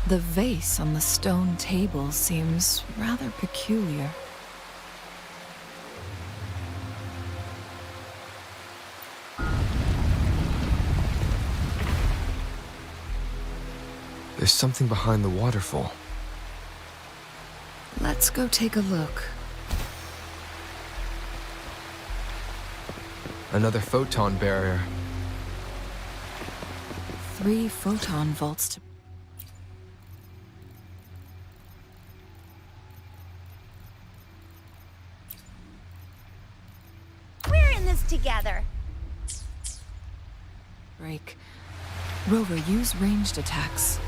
The vase on the stone table seems rather peculiar. There's something behind the waterfall. Let's go take a look. Another photon barrier. 3 photon vaults to... We're in this together. break. Rover, use ranged attacks.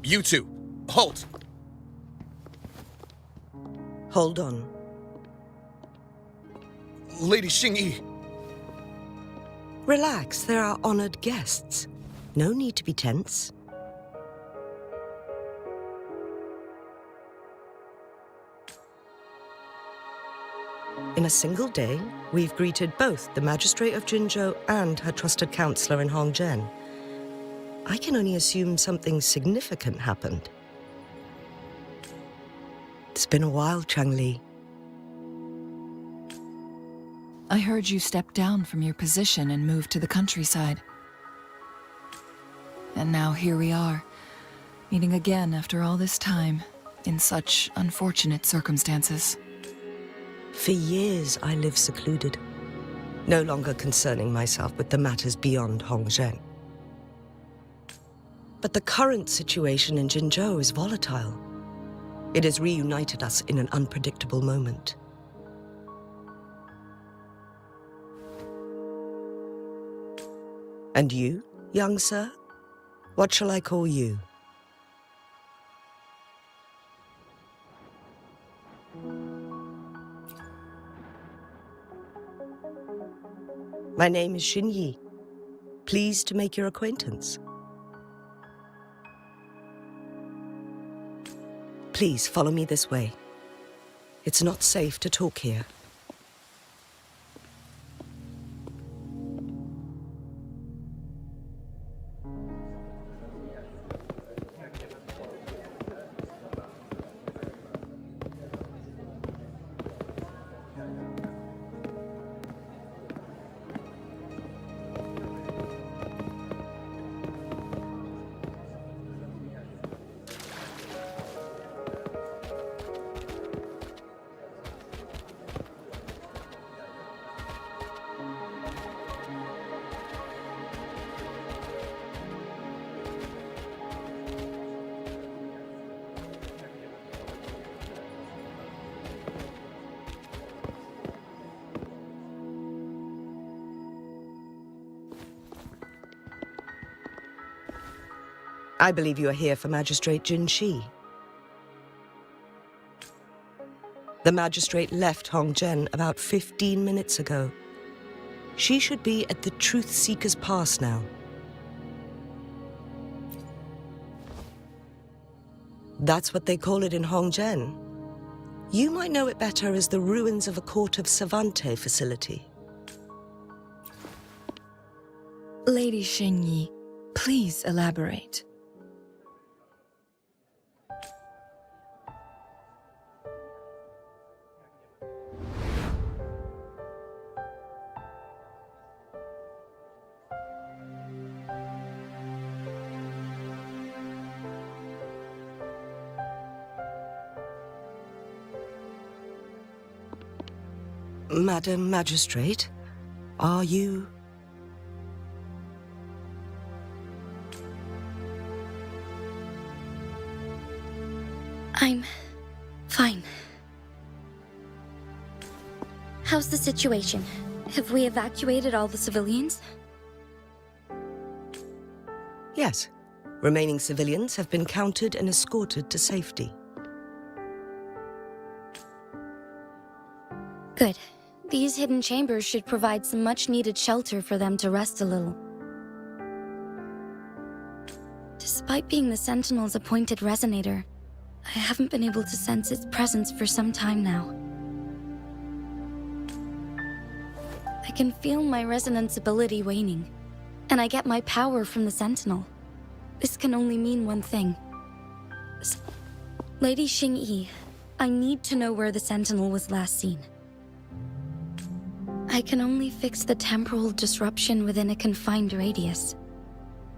You two, halt! Hold on. Lady Xingyi. Relax, they're our honored guests. No need to be tense. In a single day, we've greeted both the Magistrate of Jinzhou and her trusted counselor in Hongzhen. I can only assume something significant happened. It's been a while, Changli. I heard you stepped down from your position and moved to the countryside. And now here we are, meeting again after all this time, in such unfortunate circumstances. For years, I lived secluded, no longer concerning myself with the matters beyond Hongzhen. But the current situation in Jinzhou is volatile. It has reunited us in an unpredictable moment. And you, young sir? What shall I call you? My name is Xingyi. Pleased to make your acquaintance. Please follow me this way. It's not safe to talk here. I believe you are here for Magistrate Jin Shi. The magistrate left Hongzhen about 15 minutes ago. She should be at the Truth Seeker's Pass now. That's what they call it in Hongzhen. You might know it better as the ruins of a Court of Savante facility. Lady Xingyi, please elaborate. Madam Magistrate, are you... I'm fine. How's the situation? Have we evacuated all the civilians? Yes. Remaining civilians have been counted and escorted to safety. Good. These hidden chambers should provide some much-needed shelter for them to rest a little. Despite being the Sentinel's appointed resonator, I haven't been able to sense its presence for some time now. I can feel my resonance ability waning, and I get my power from the Sentinel. This can only mean one thing. Lady Xingyi, I need to know where the Sentinel was last seen. I can only fix the temporal disruption within a confined radius.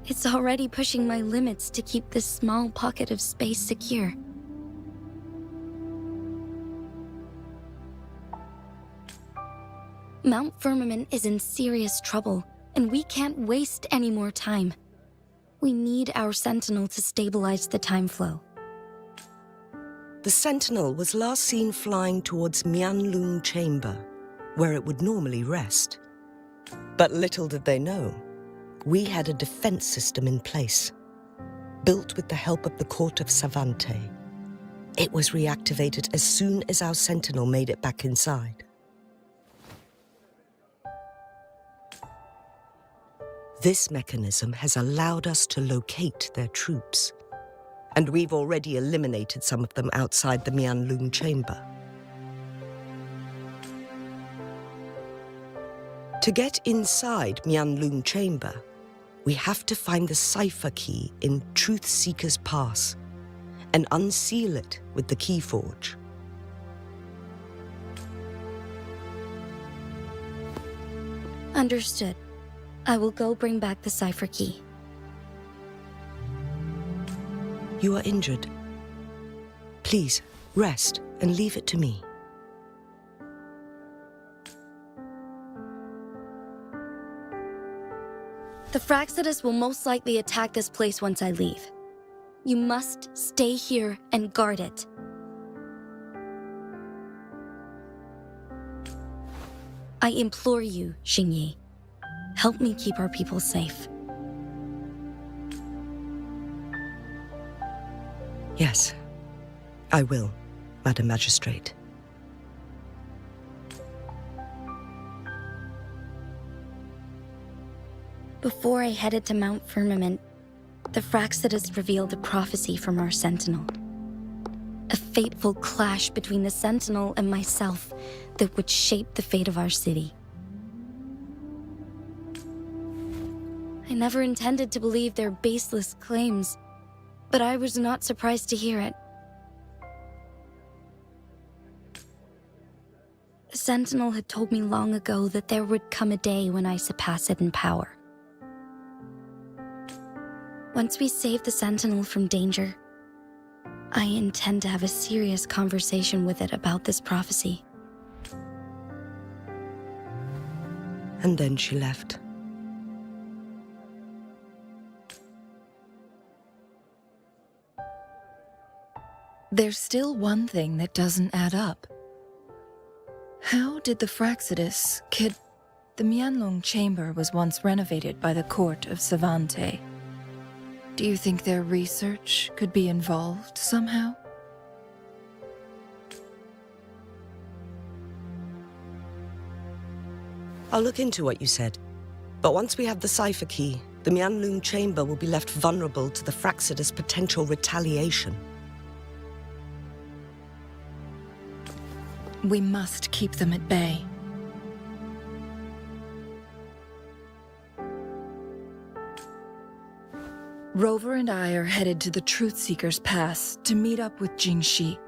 It's already pushing my limits to keep this small pocket of space secure. Mount Firmament is in serious trouble, and we can't waste any more time. We need our Sentinel to stabilize the time flow. The Sentinel was last seen flying towards Mianlung Chamber, where it would normally rest. But little did they know, we had a defense system in place, built with the help of the court of Savante. It was reactivated as soon as our Sentinel made it back inside. This mechanism has allowed us to locate their troops, and we've already eliminated some of them outside the Mianlung Chamber. To get inside Mianlung Chamber, we have to find the cipher key in Truth Seeker's Pass and unseal it with the Keyforge. Understood. I will go bring back the cipher key. You are injured. Please, rest and leave it to me. The Fraxidus will most likely attack this place once I leave. You must stay here and guard it. I implore you, Xingyi. Help me keep our people safe. Yes, I will, Madam Magistrate. Before I headed to Mount Firmament, the Fraxidus revealed a prophecy from our Sentinel. A fateful clash between the Sentinel and myself that would shape the fate of our city. I never intended to believe their baseless claims, but I was not surprised to hear it. The Sentinel had told me long ago that there would come a day when I surpass it in power. Once we save the Sentinel from danger, I intend to have a serious conversation with it about this prophecy. And then she left. There's still one thing that doesn't add up. How did the Fraxidus kid... The Mianlung Chamber was once renovated by the court of Savante. Do you think their research could be involved somehow? I'll look into what you said. But once we have the cipher key, the Mianlung Chamber will be left vulnerable to the Fraxidus' potential retaliation. We must keep them at bay. Rover and I are headed to the Truth Seeker's Pass to meet up with Jingxi.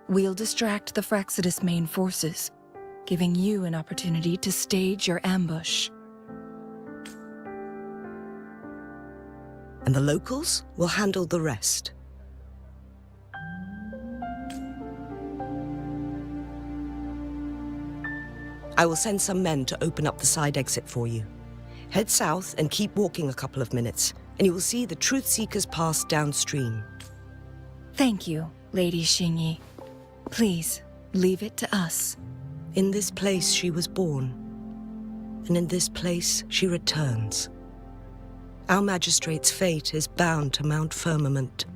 We'll distract the Fraxidus' main forces, giving you an opportunity to stage your ambush. And the locals will handle the rest. I will send some men to open up the side exit for you. Head south and keep walking a couple of minutes, and you will see the Truth Seeker's Pass downstream. Thank you, Lady Xingyi. Please, leave it to us. In this place she was born, and in this place she returns. Our magistrate's fate is bound to Mount Firmament.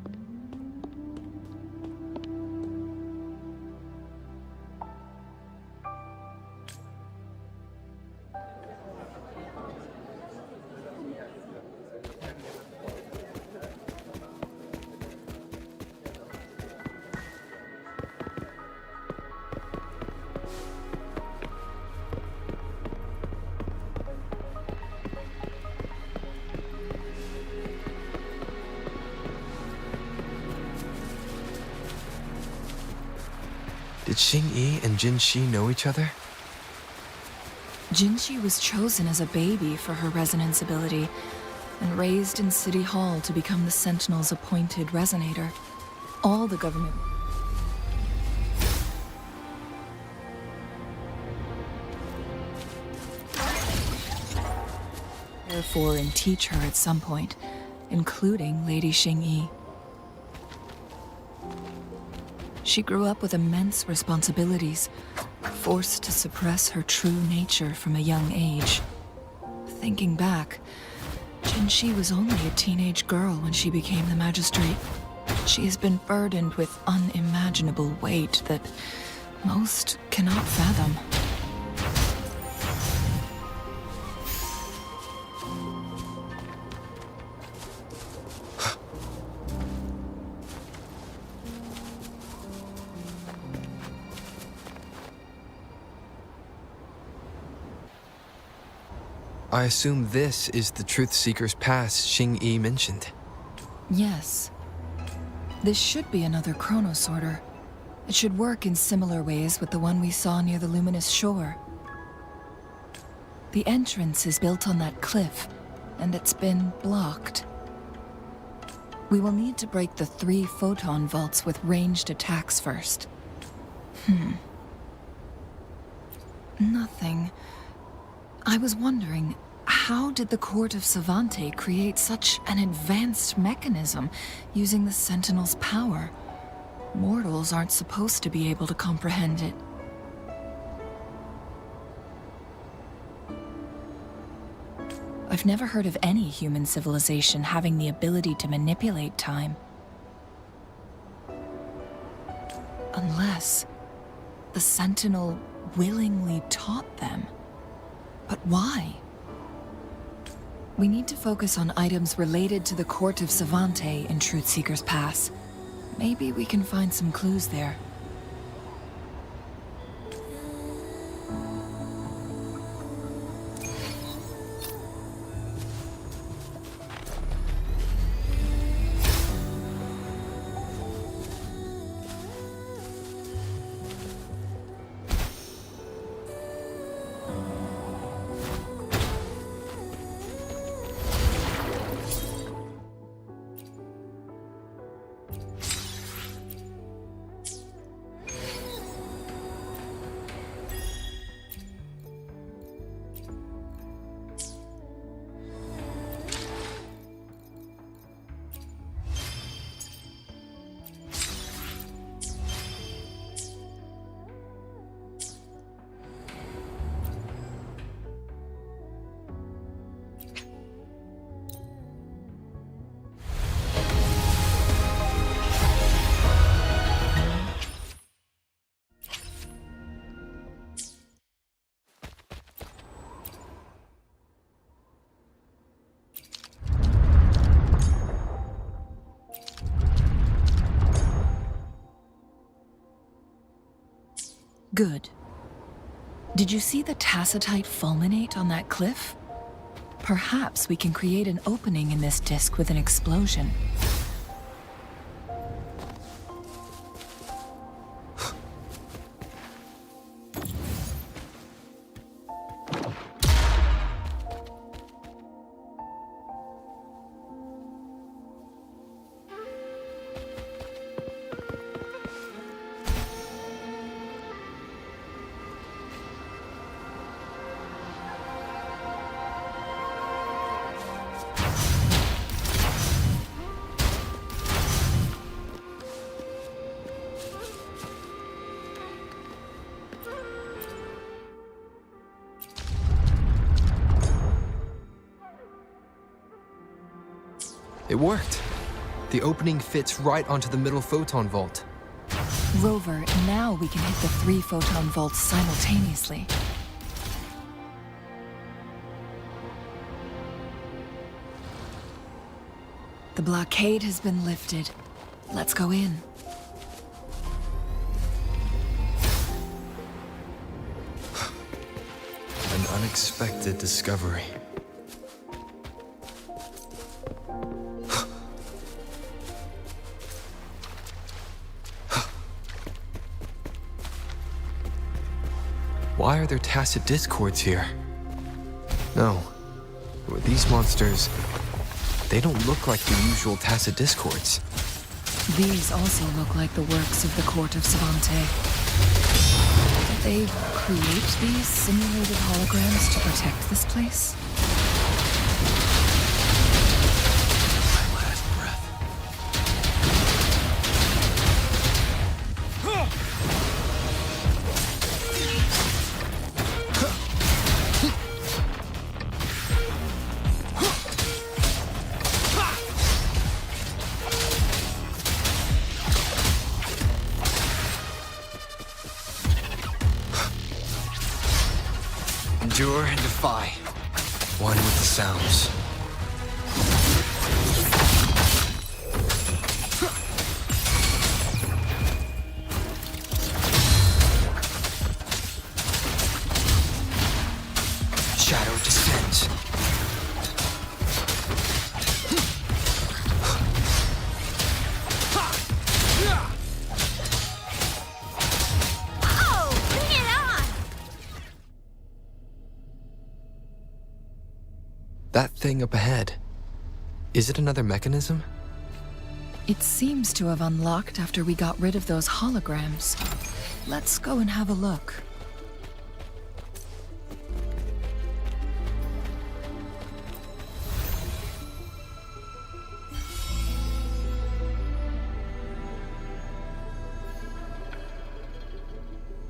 Did Xing-Yi and Jin-Shi know each other? Jinshi was chosen as a baby for her resonance ability and raised in City Hall to become the Sentinel's appointed resonator. All the government... therefore and teach her at some point, including Lady Xing-Yi. She grew up with immense responsibilities, forced to suppress her true nature from a young age. Thinking back, Jinshi was only a teenage girl when she became the magistrate. She has been burdened with unimaginable weight that most cannot fathom. I assume this is the Truth Seeker's Pass Xing-Yi mentioned. Yes. This should be another chronosorter. It should work in similar ways with the one we saw near the luminous shore. The entrance is built on that cliff, and it's been blocked. We will need to break the 3 photon vaults with ranged attacks first. Nothing. I was wondering, how did the Court of Savante create such an advanced mechanism using the Sentinel's power? Mortals aren't supposed to be able to comprehend it. I've never heard of any human civilization having the ability to manipulate time. Unless the Sentinel willingly taught them. But why? We need to focus on items related to the Court of Savante in Truth Seeker's Pass. Maybe we can find some clues there. Good. Did you see the tacitite fulminate on that cliff? Perhaps we can create an opening in this disk with an explosion. It worked. The opening fits right onto the middle photon vault. Rover, now we can hit the 3 photon vaults simultaneously. The blockade has been lifted. Let's go in. An unexpected discovery. are there tacit discords here? No. These monsters, they don't look like the usual tacit discords. These also look like the works of the court of Savante. Did they create these simulated holograms to protect this place? My last breath. Endure and defy. One with the sounds. Shadow descends. Oh, bring it on! That thing up ahead. Is it another mechanism? It seems to have unlocked after we got rid of those holograms. Let's go and have a look.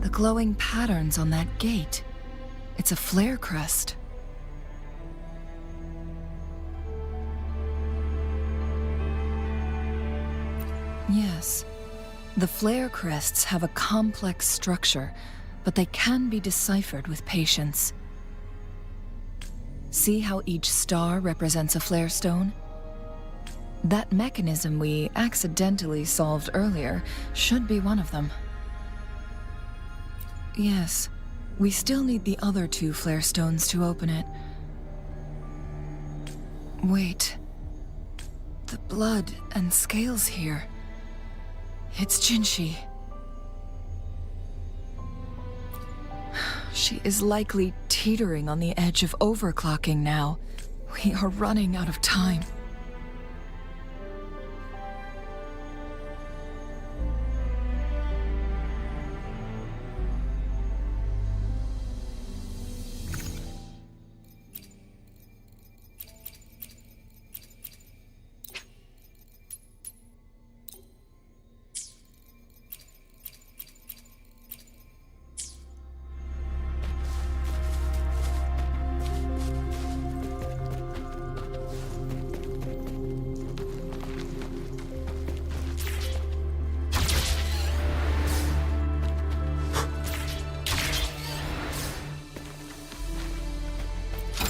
The glowing patterns on that gate. It's a flare crest. Yes. The flare crests have a complex structure, but they can be deciphered with patience. See how each star represents a flare stone? That mechanism we accidentally solved earlier should be one of them. Yes, we still need the other two flare stones to open it. Wait. The blood and scales here. It's Jinshi. She is likely teetering on the edge of overclocking now. We are running out of time.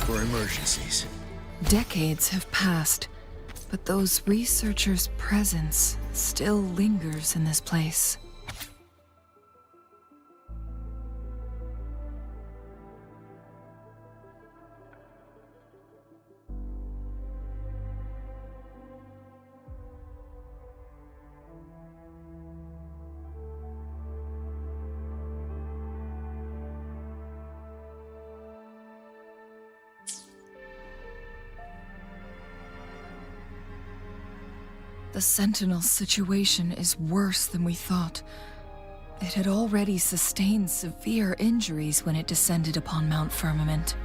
For emergencies. Decades have passed, but those researchers' presence still lingers in this place. The Sentinel's situation is worse than we thought. It had already sustained severe injuries when it descended upon Mount Firmament.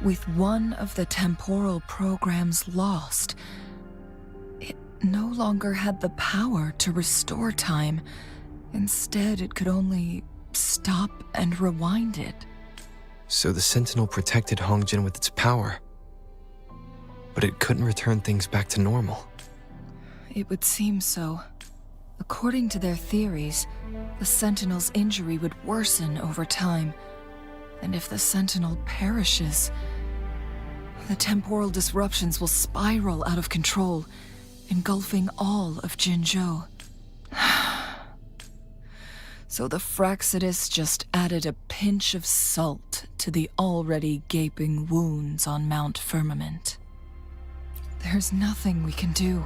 With one of the temporal programs lost, it no longer had the power to restore time. Instead, it could only stop and rewind it. So the Sentinel protected Hongjin with its power. But it couldn't return things back to normal. It would seem so. According to their theories, the Sentinel's injury would worsen over time. And if the Sentinel perishes, the temporal disruptions will spiral out of control, engulfing all of Jinzhou. So the Fraxidus just added a pinch of salt to the already gaping wounds on Mount Firmament. There's nothing we can do.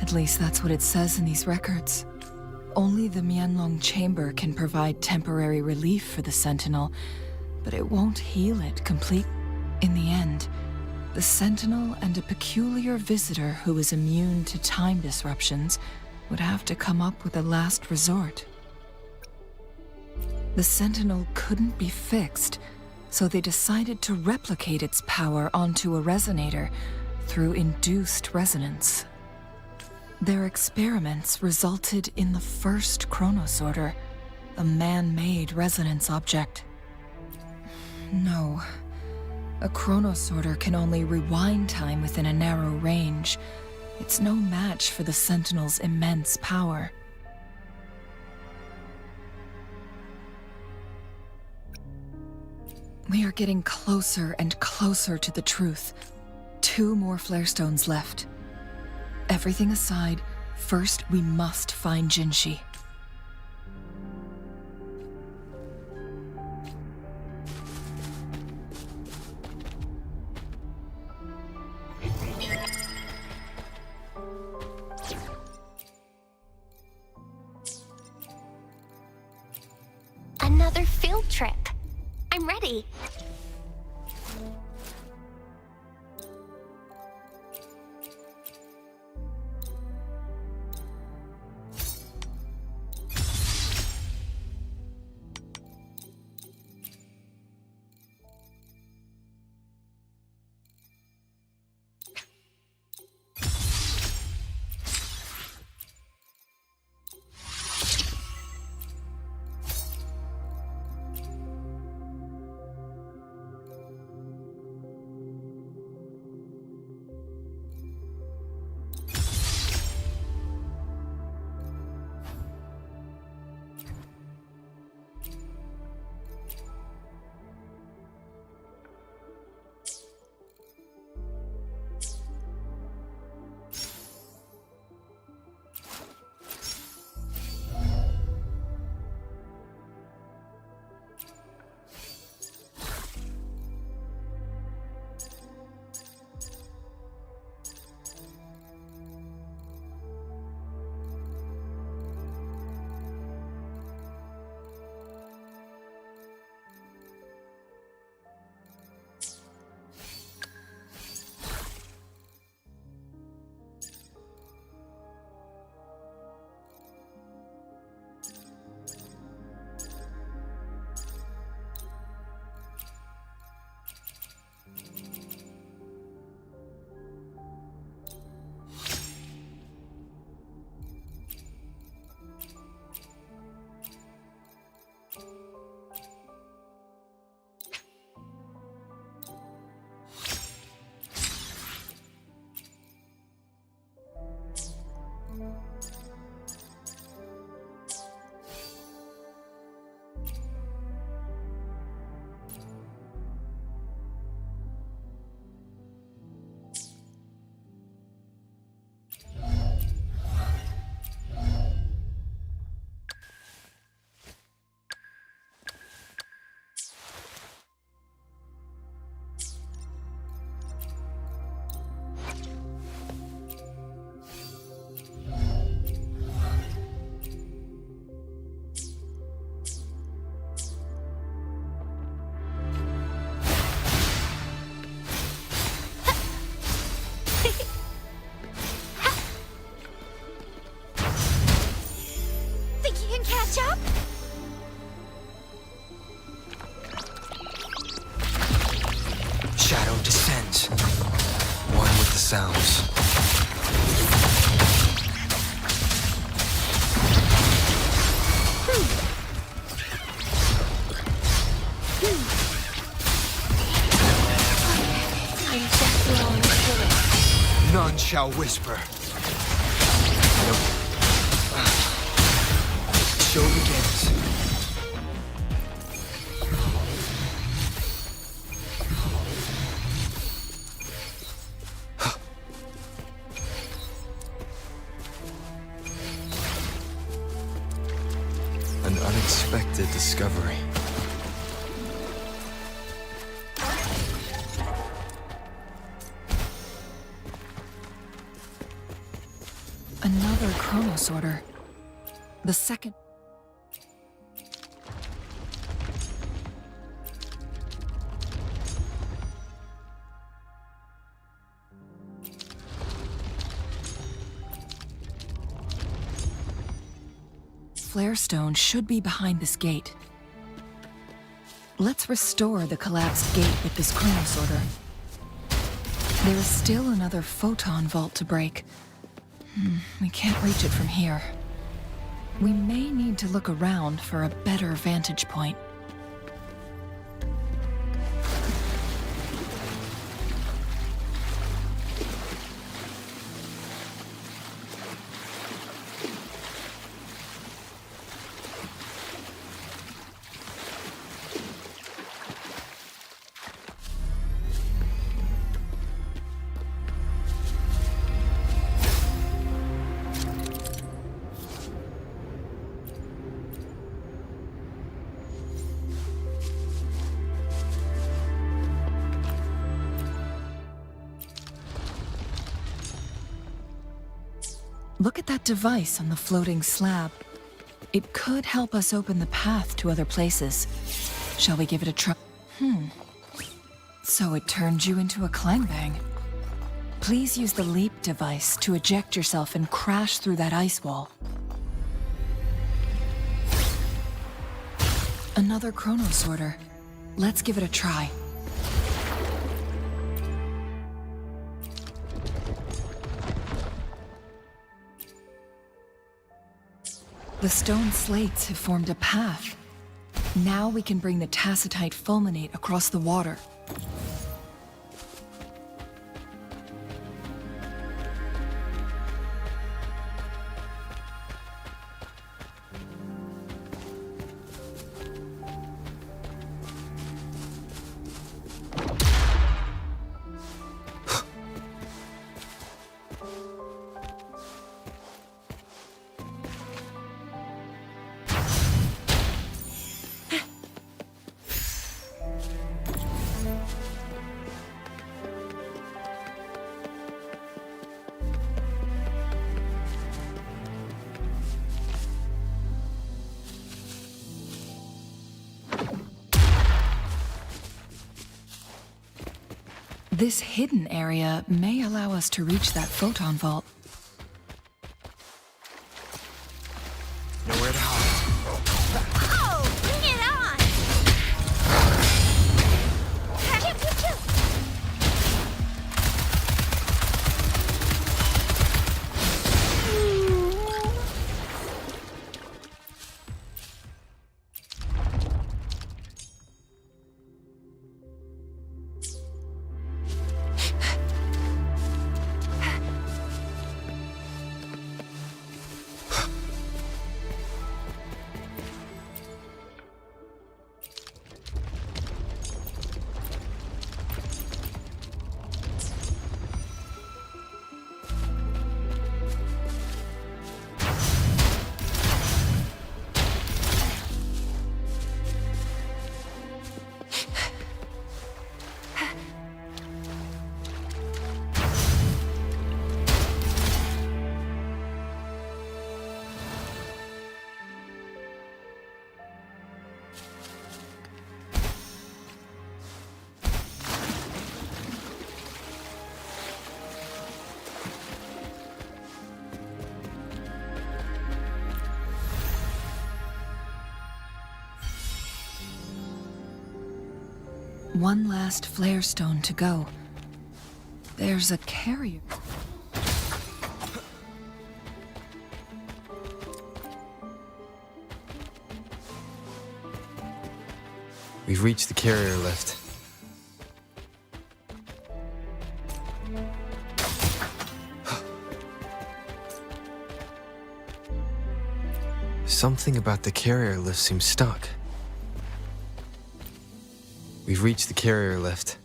At least that's what it says in these records. Only the Mianlong chamber can provide temporary relief for the Sentinel, but it won't heal it complete. In the end, the Sentinel and a peculiar visitor who is immune to time disruptions would have to come up with a last resort. The Sentinel couldn't be fixed, so they decided to replicate its power onto a resonator through induced resonance. Their experiments resulted in the first chronosorter, a man-made resonance object. No. A chronosorter can only rewind time within a narrow range. It's no match for the Sentinel's immense power. We are getting closer and closer to the truth. 2 more flare stones left. Everything aside, first we must find Jinshi. Another field trip. I'm ready. Sounds. None shall whisper. No. Show begins. An unexpected discovery. Another chronosorter. The second... Flare stone should be behind this gate. Let's restore the collapsed gate with this chronosorter. There is still another photon vault to break. We can't reach it from here. We may need to look around for a better vantage point. Look at that device on the floating slab. It could help us open the path to other places. Shall we give it a try? So it turned you into a clangbang. Please use the leap device to eject yourself and crash through that ice wall. Another chronosorter. Let's give it a try. The stone slates have formed a path. Now we can bring the tacitite fulminate across the water. This hidden area may allow us to reach that photon vault. Nowhere to hide. Oh, bring it on! Choo, choo, choo. One last flare stone to go. There's a carrier. We've reached the carrier lift. Something about the carrier lift seems stuck. We've reached the carrier lift.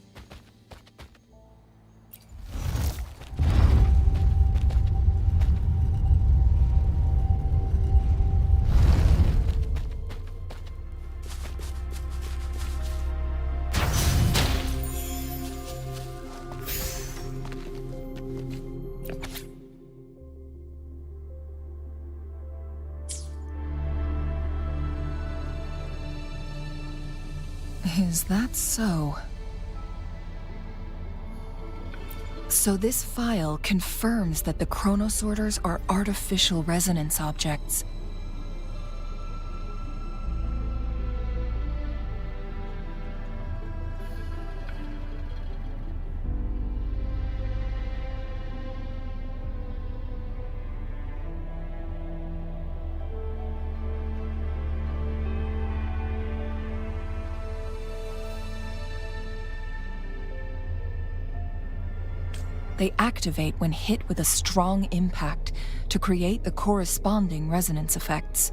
Is that so? So this file confirms that the chronosorters are artificial resonance objects. They activate when hit with a strong impact to create the corresponding resonance effects.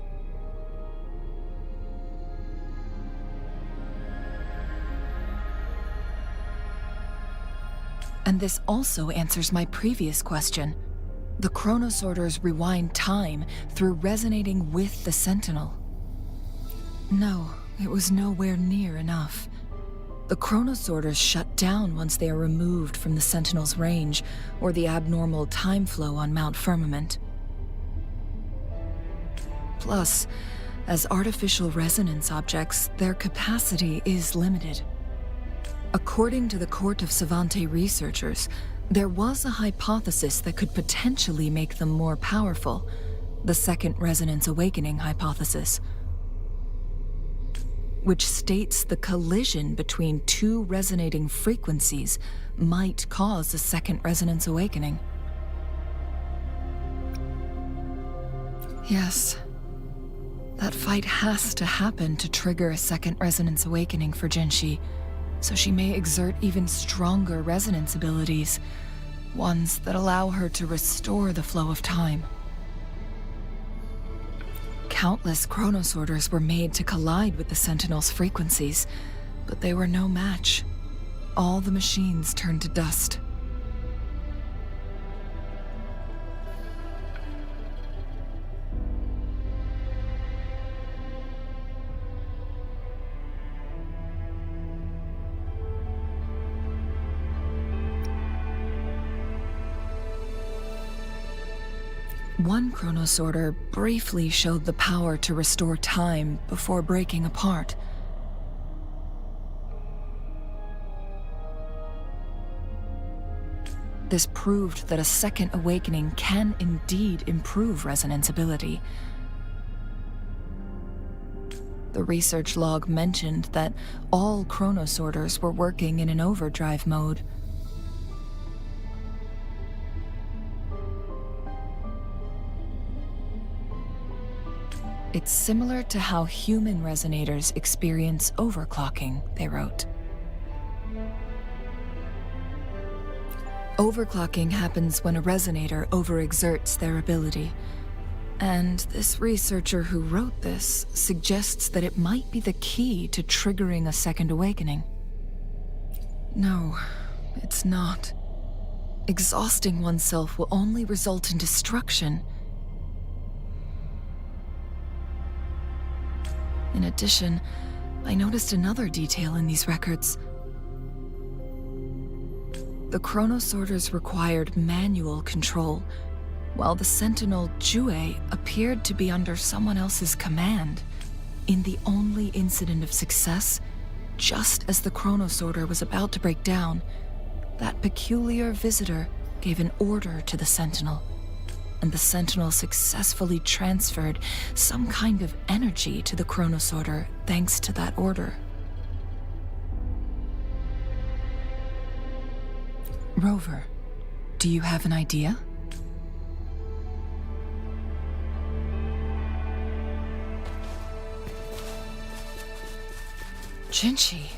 And this also answers my previous question. The chronosorters rewind time through resonating with the Sentinel. No, it was nowhere near enough. The chronosorters shut down once they are removed from the Sentinel's range, or the abnormal time flow on Mount Firmament. Plus, as artificial resonance objects, their capacity is limited. According to the Court of Savante researchers, there was a hypothesis that could potentially make them more powerful, the Second Resonance Awakening hypothesis, which states the collision between two resonating frequencies might cause a second resonance awakening. Yes, that fight has to happen to trigger a second resonance awakening for Jinshi, so she may exert even stronger resonance abilities, ones that allow her to restore the flow of time. Countless chronosorters were made to collide with the Sentinel's frequencies, but they were no match. All the machines turned to dust. One chronosorter briefly showed the power to restore time before breaking apart. This proved that a second awakening can indeed improve resonance ability. The research log mentioned that all chronosorters were working in an overdrive mode. It's similar to how human resonators experience overclocking, they wrote. Overclocking happens when a resonator overexerts their ability. And this researcher who wrote this suggests that it might be the key to triggering a second awakening. No, it's not. Exhausting oneself will only result in destruction. In addition, I noticed another detail in these records. The chronosorters required manual control, while the Sentinel Jue appeared to be under someone else's command. In the only incident of success, just as the chronosorter was about to break down, that peculiar visitor gave an order to the Sentinel, and the Sentinel successfully transferred some kind of energy to the chronosorter thanks to that order. Rover, do you have an idea? Jinshi.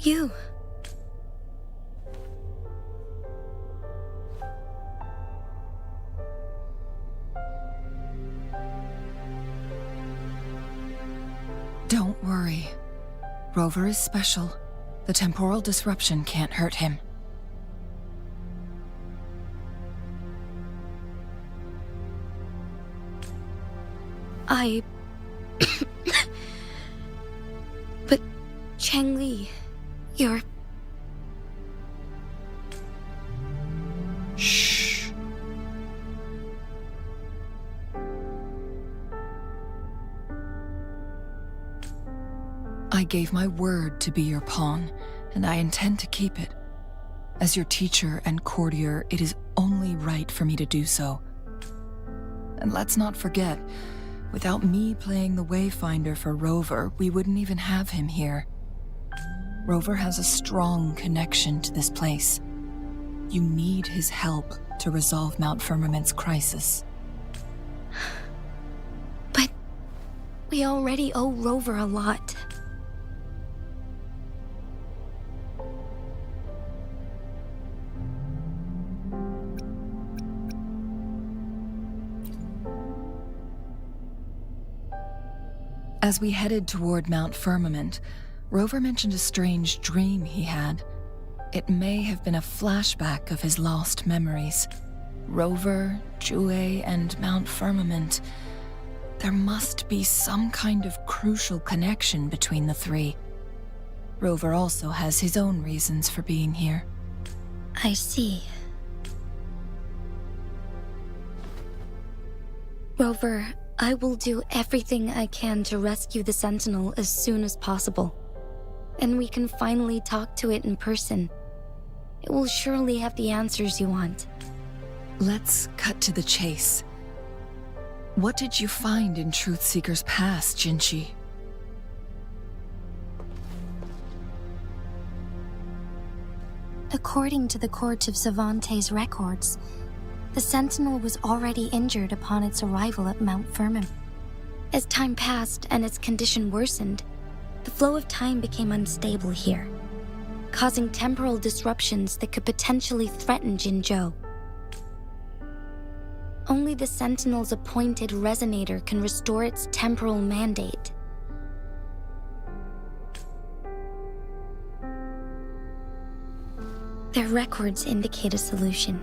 You. Don't worry. Rover is special. The temporal disruption can't hurt him. But, Changli, you're... Shh. I gave my word to be your pawn, and I intend to keep it. As your teacher and courtier, it is only right for me to do so. And let's not forget, without me playing the Wayfinder for Rover, we wouldn't even have him here. Rover has a strong connection to this place. You need his help to resolve Mount Firmament's crisis. But we already owe Rover a lot. As we headed toward Mount Firmament, Rover mentioned a strange dream he had. It may have been a flashback of his lost memories. Rover, Jue, and Mount Firmament. There must be some kind of crucial connection between the three. Rover also has his own reasons for being here. I see. Rover, I will do everything I can to rescue the Sentinel as soon as possible. And we can finally talk to it in person. It will surely have the answers you want. Let's cut to the chase. What did you find in Truthseeker's past, Jinshi? According to the Court of Savante's records, the Sentinel was already injured upon its arrival at Mount Firmament. As time passed and its condition worsened, the flow of time became unstable here, causing temporal disruptions that could potentially threaten Jinzhou. Only the Sentinel's appointed resonator can restore its temporal mandate. Their records indicate a solution.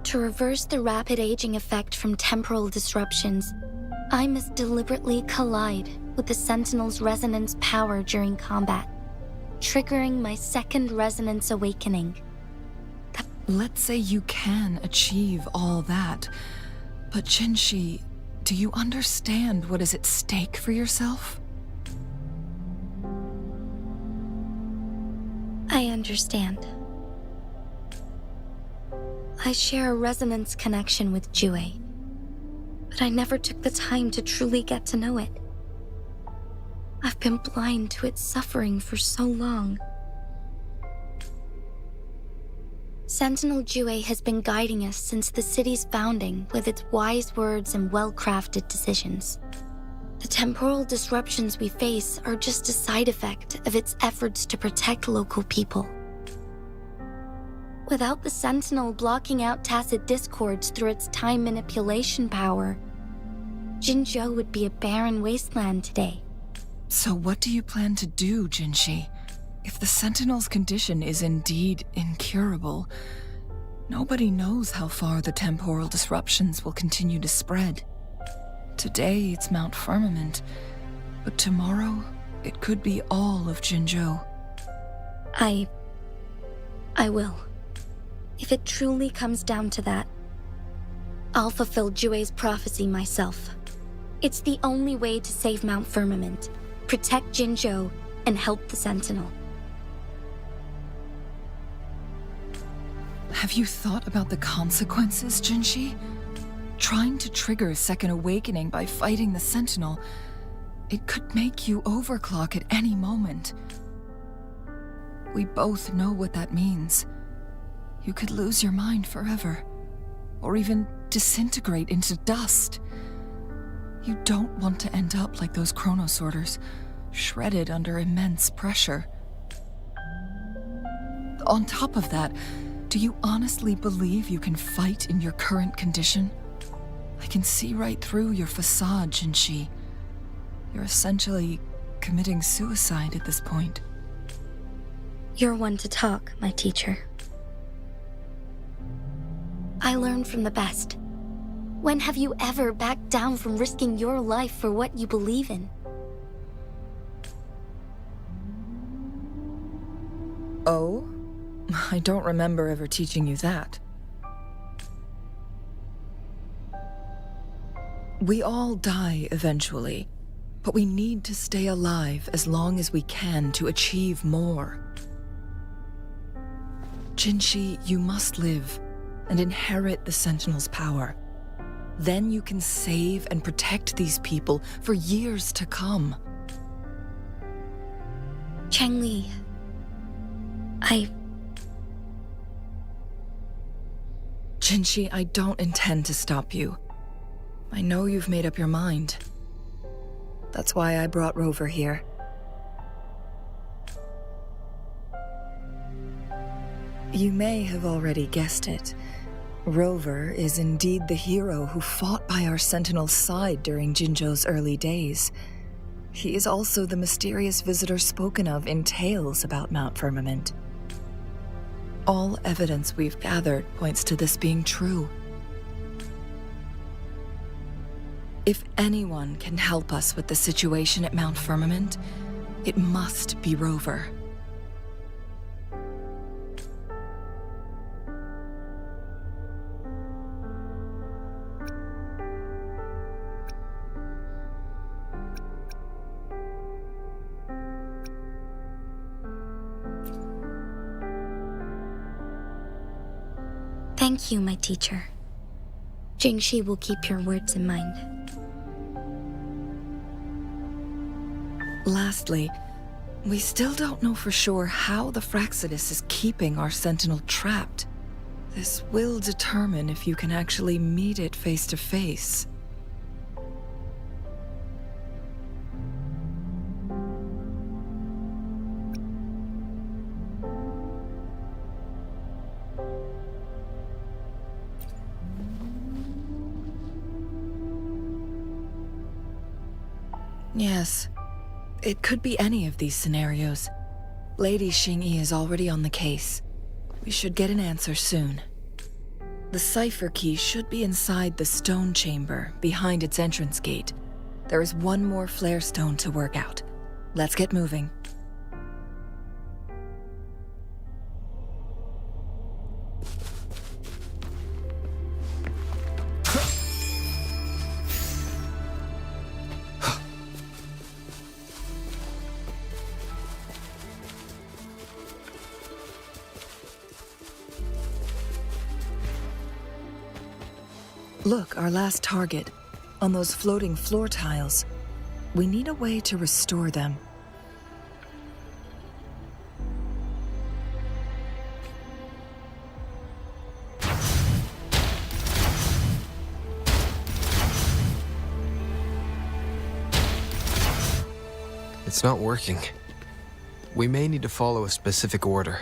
To reverse the rapid aging effect from temporal disruptions, I must deliberately collide with the Sentinel's resonance power during combat, triggering my second resonance awakening. Let's say you can achieve all that, but Jinshi, do you understand what is at stake for yourself? I understand. I share a resonance connection with Jue, but I never took the time to truly get to know it. I've been blind to its suffering for so long. Sentinel Jue has been guiding us since the city's founding with its wise words and well-crafted decisions. The temporal disruptions we face are just a side effect of its efforts to protect local people. Without the Sentinel blocking out tacit discords through its time manipulation power, Jinzhou would be a barren wasteland today. So what do you plan to do, Jinshi? If the Sentinel's condition is indeed incurable, nobody knows how far the temporal disruptions will continue to spread. Today it's Mount Firmament, but tomorrow it could be all of Jinzhou. I will. If it truly comes down to that, I'll fulfill Jue's prophecy myself. It's the only way to save Mount Firmament, protect Jinzhou, and help the Sentinel. Have you thought about the consequences, Jinshi? Trying to trigger a second awakening by fighting the Sentinel, it could make you overclock at any moment. We both know what that means. You could lose your mind forever, or even disintegrate into dust. You don't want to end up like those chronosorters, shredded under immense pressure. On top of that, do you honestly believe you can fight in your current condition? I can see right through your facade, Jinshi. You're essentially committing suicide at this point. You're one to talk, my teacher. I learn from the best. When have you ever backed down from risking your life for what you believe in? Oh? I don't remember ever teaching you that. We all die eventually, but we need to stay alive as long as we can to achieve more. Jinshi, you must live and inherit the Sentinel's power. Then you can save and protect these people for years to come. Changli, Jinshi, I don't intend to stop you. I know you've made up your mind. That's why I brought Rover here. You may have already guessed it. Rover is indeed the hero who fought by our Sentinel's side during Jinzhou's early days. He is also the mysterious visitor spoken of in tales about Mount Firmament. All evidence we've gathered points to this being true. If anyone can help us with the situation at Mount Firmament, it must be Rover. thank you, my teacher. Jingxi will keep your words in mind. Lastly, we still don't know for sure how the Fraxidus is keeping our Sentinel trapped. This will determine if you can actually meet it face to face. Yes. It could be any of these scenarios. Lady Xingyi is already on the case. We should get an answer soon. The cipher key should be inside the stone chamber, behind its entrance gate. There is one more flare stone to work out. Let's get moving. Look, our last target, on those floating floor tiles. We need a way to restore them. It's not working. We may need to follow a specific order.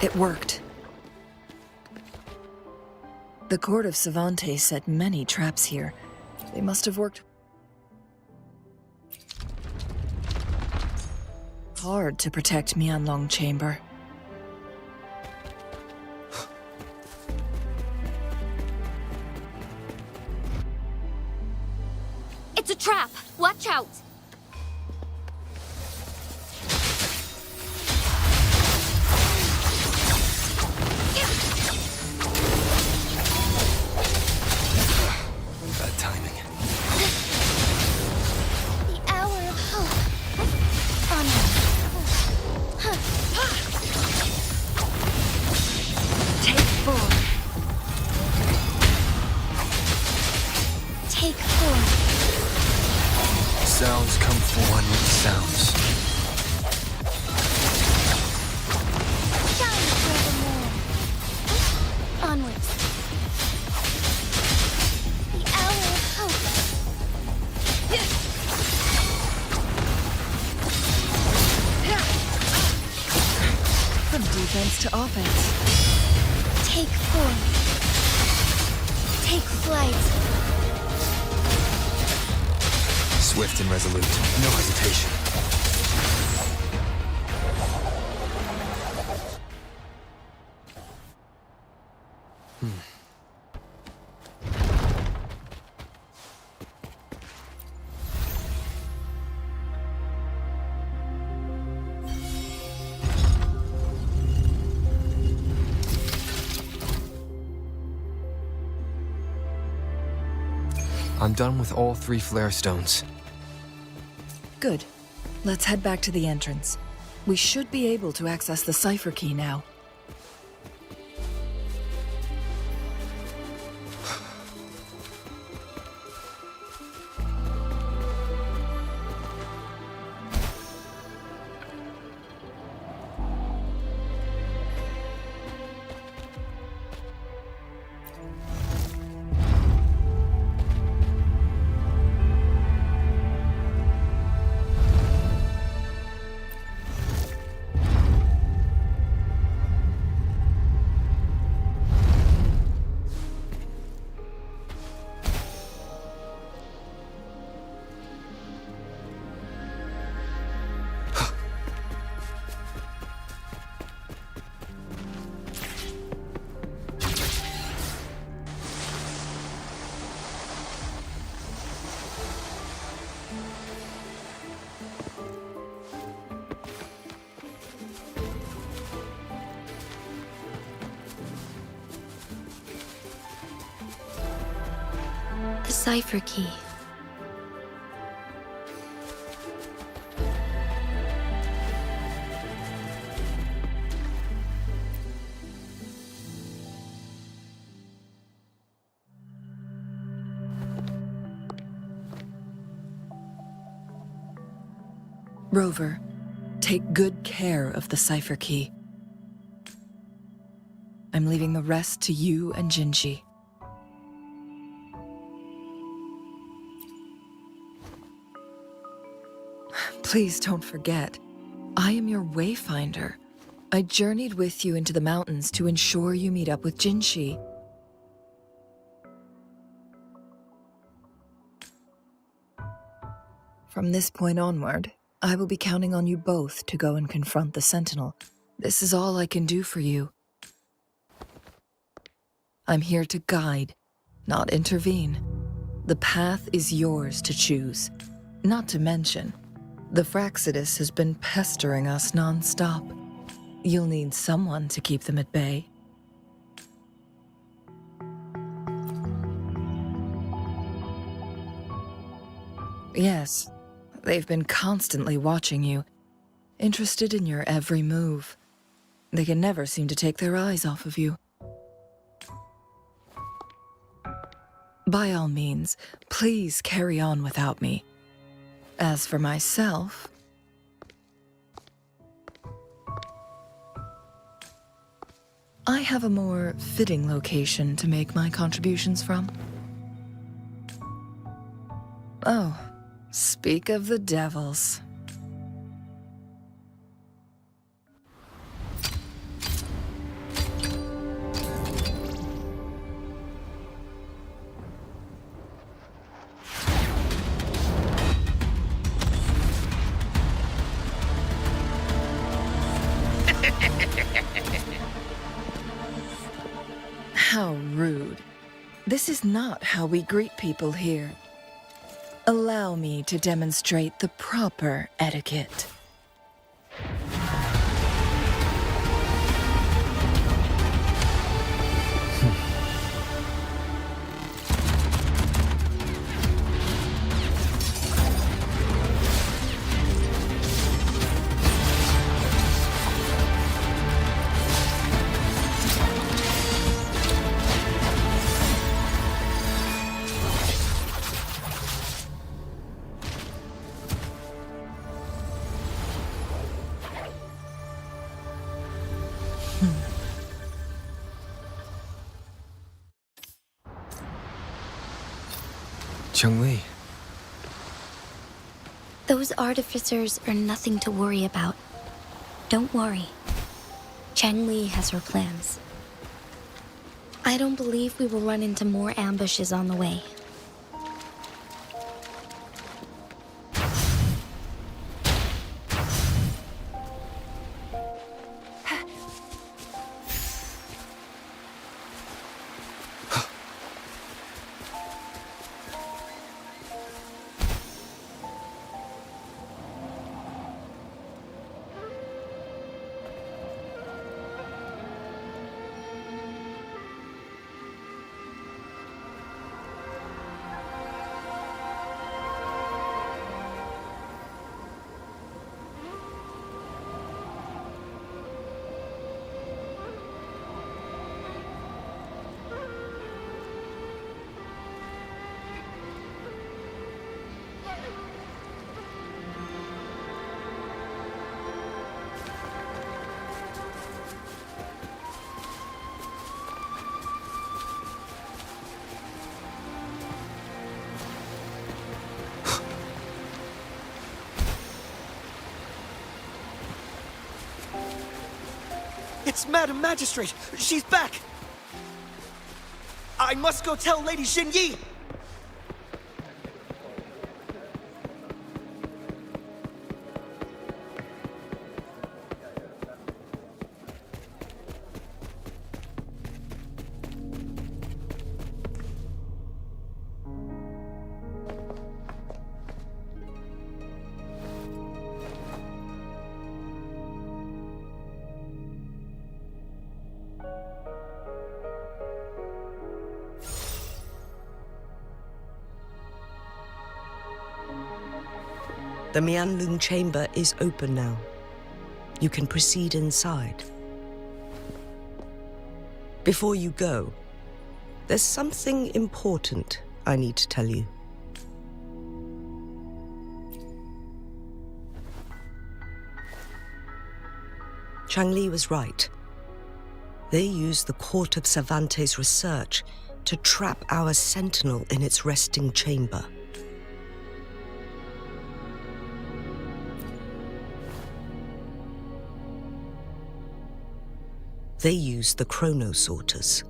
It worked. The court of Savante set many traps here. They must have worked hard to protect Mianlong Chamber. It's a trap! Watch out! Bad timing. The hour of hope. Take 4. Take 4. Sounds come for one with sounds. Shine for the moon. Onwards. defense to offense. Take form. Take flight. Swift and resolute. No hesitation. I'm done with all 3 flare stones. Good. Let's head back to the entrance. We should be able to access the cipher key now. The cipher key. Rover, take good care of the cipher key. I'm leaving the rest to you and Jinji. Please don't forget, I am your wayfinder. I journeyed with you into the mountains to ensure you meet up with Jinshi. From this point onward, I will be counting on you both to go and confront the Sentinel. This is all I can do for you. I'm here to guide, not intervene. The path is yours to choose. Not to mention, the Fraxidus has been pestering us non-stop. You'll need someone to keep them at bay. Yes, they've been constantly watching you, interested in your every move. They can never seem to take their eyes off of you. By all means, please carry on without me. As for myself, I have a more fitting location to make my contributions from. Oh, speak of the devils. How rude. This is not how we greet people here. Allow me to demonstrate the proper etiquette. Chun-Li. Those artificers are nothing to worry about. Don't worry. Chang Li has her plans. I don't believe we will run into more ambushes on the way. It's Madam Magistrate! She's back! I must go tell Lady Xinyi! The Mianlung chamber is open now. You can proceed inside. Before you go, there's something important I need to tell you. Chang Li was right. They used the Court of Cervantes' research to trap our sentinel in its resting chamber. They used the chronosorters.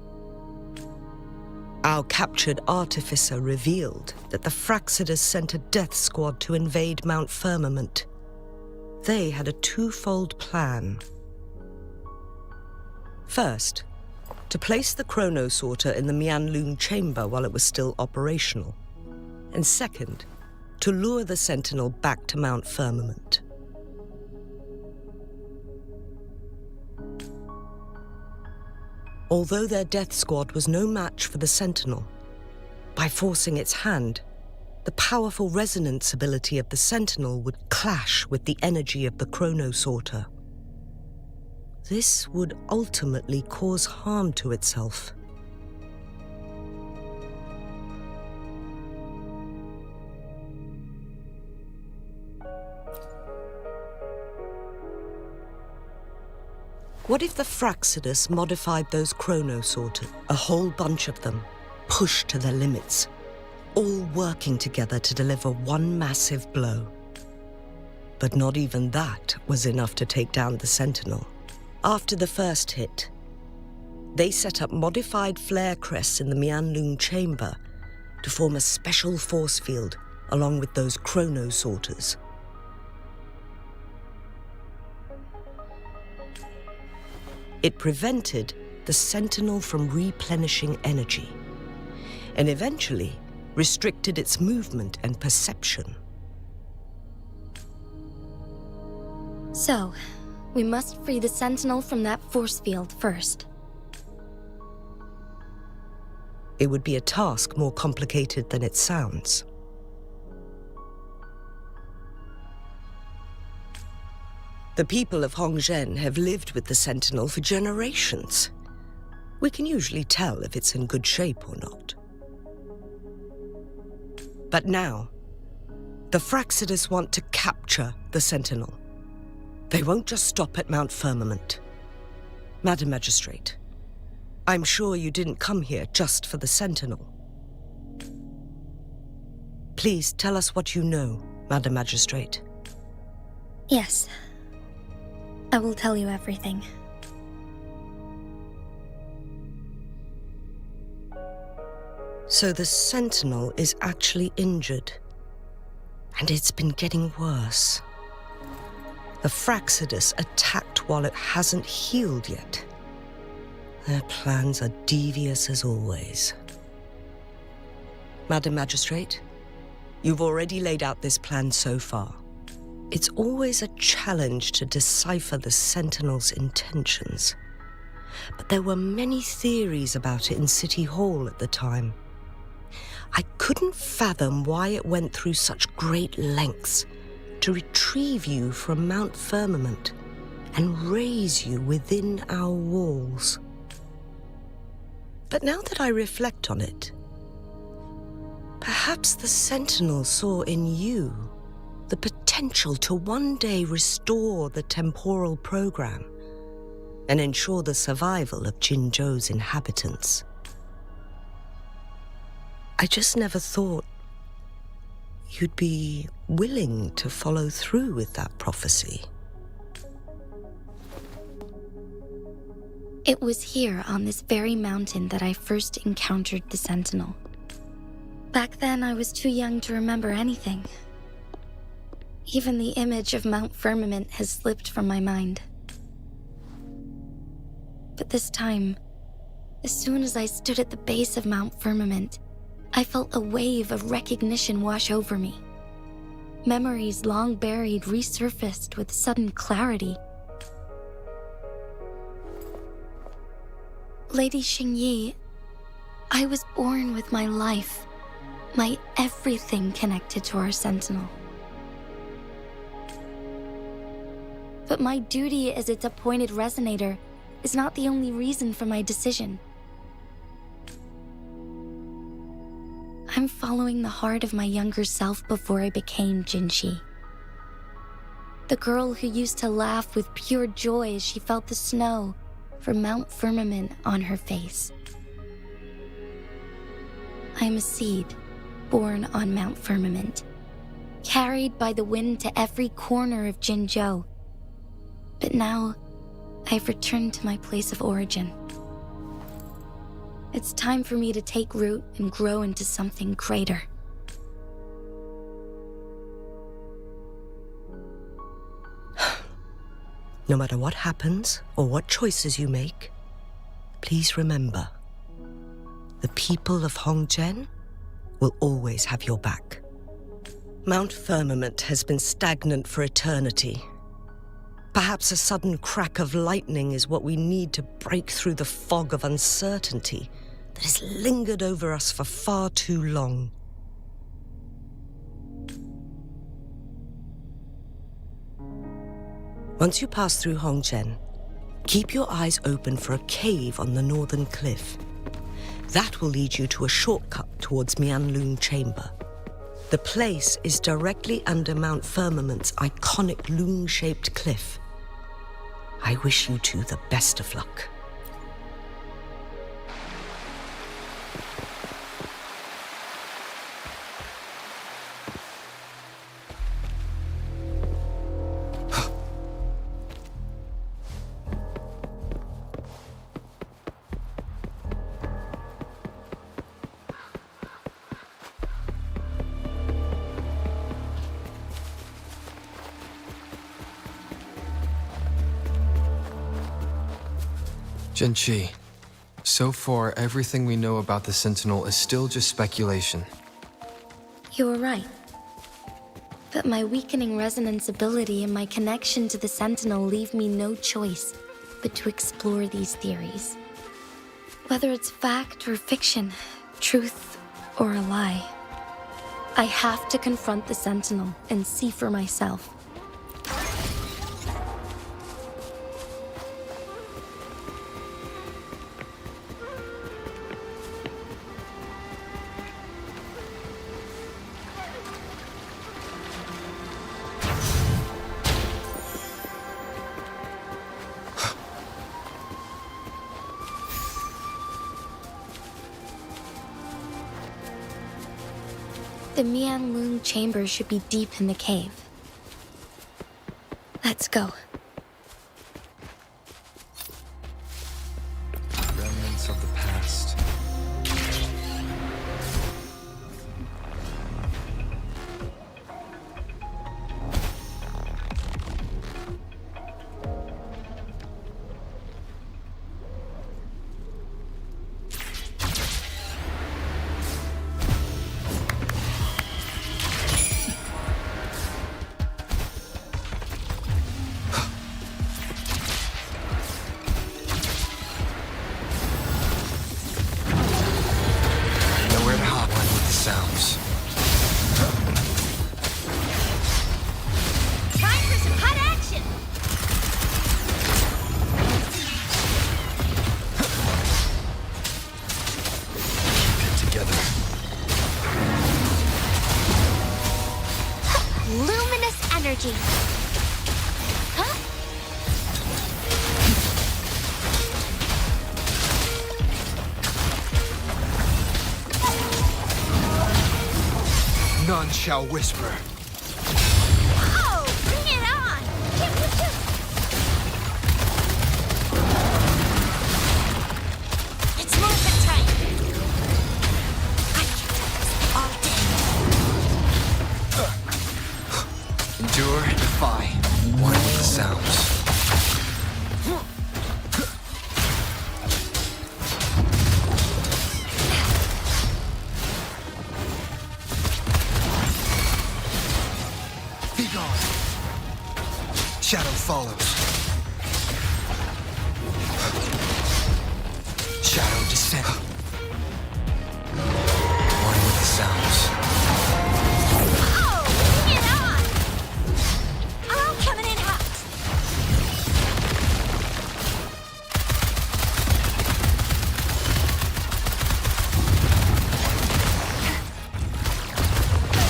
Our captured artificer revealed that the Fraxidus sent a death squad to invade Mount Firmament. They had a twofold plan. First, to place the chronosorter in the Mianlung chamber while it was still operational. And second, to lure the sentinel back to Mount Firmament. Although their death squad was no match for the sentinel, by forcing its hand, the powerful resonance ability of the sentinel would clash with the energy of the chronosorter. This would ultimately cause harm to itself. What if the Fraxidus modified those chronosorters, a whole bunch of them, pushed to their limits, all working together to deliver one massive blow? But not even that was enough to take down the sentinel. After the first hit, they set up modified flare crests in the Mianlung chamber to form a special force field along with those chronosorters. It prevented the sentinel from replenishing energy, and eventually restricted its movement and perception. So, we must free the sentinel from that force field first. It would be a task more complicated than it sounds. The people of Hongzhen have lived with the sentinel for generations. We can usually tell if it's in good shape or not. But now, the Fraxidus want to capture the sentinel. They won't just stop at Mount Firmament. Madam Magistrate, I'm sure you didn't come here just for the sentinel. Please tell us what you know, Madam Magistrate. Yes. I will tell you everything. So the Sentinel is actually injured. And it's been getting worse. The Fraxidus attacked while it hasn't healed yet. Their plans are devious as always. Madam Magistrate, you've already laid out this plan so far. It's always a challenge to decipher the Sentinel's intentions. But there were many theories about it in City Hall at the time. I couldn't fathom why it went through such great lengths to retrieve you from Mount Firmament and raise you within our walls. But now that I reflect on it, perhaps the Sentinel saw in you the potential to one day restore the temporal program and ensure the survival of Jinzhou's inhabitants. I just never thought you'd be willing to follow through with that prophecy. It was here on this very mountain that I first encountered the Sentinel. Back then, I was too young to remember anything. Even the image of Mount Firmament has slipped from my mind. But this time, as soon as I stood at the base of Mount Firmament, I felt a wave of recognition wash over me. Memories long buried resurfaced with sudden clarity. Lady Xingyi, I was born with my life, my everything connected to our Sentinel. But my duty as its appointed resonator is not the only reason for my decision. I'm following the heart of my younger self before I became Jinshi. The girl who used to laugh with pure joy as she felt the snow from Mount Firmament on her face. I am a seed born on Mount Firmament, carried by the wind to every corner of Jinzhou. But now, I've returned to my place of origin. It's time for me to take root and grow into something greater. No matter what happens or what choices you make, please remember, the people of Hongzhen will always have your back. Mount Firmament has been stagnant for eternity. Perhaps a sudden crack of lightning is what we need to break through the fog of uncertainty that has lingered over us for far too long. Once you pass through Hongzhen, keep your eyes open for a cave on the northern cliff. That will lead you to a shortcut towards Mianlun Chamber. The place is directly under Mount Firmament's iconic loon-shaped cliff. I wish you two the best of luck. Jinshi, so far everything we know about the Sentinel is still just speculation. You were right. But my weakening resonance ability and my connection to the Sentinel leave me no choice but to explore these theories. Whether it's fact or fiction, truth or a lie, I have to confront the Sentinel and see for myself. The Mianlun Chamber should be deep in the cave. Let's go. Remnants of the past. luminous energy. Huh? None shall whisper. Oh, bring it on! It's movement time. I can do this all day. Endure and defy. One with the sounds. Be gone. Shadow follows. Shadow descent. One with the sounds. Oh, bring it on! I'm coming in hot.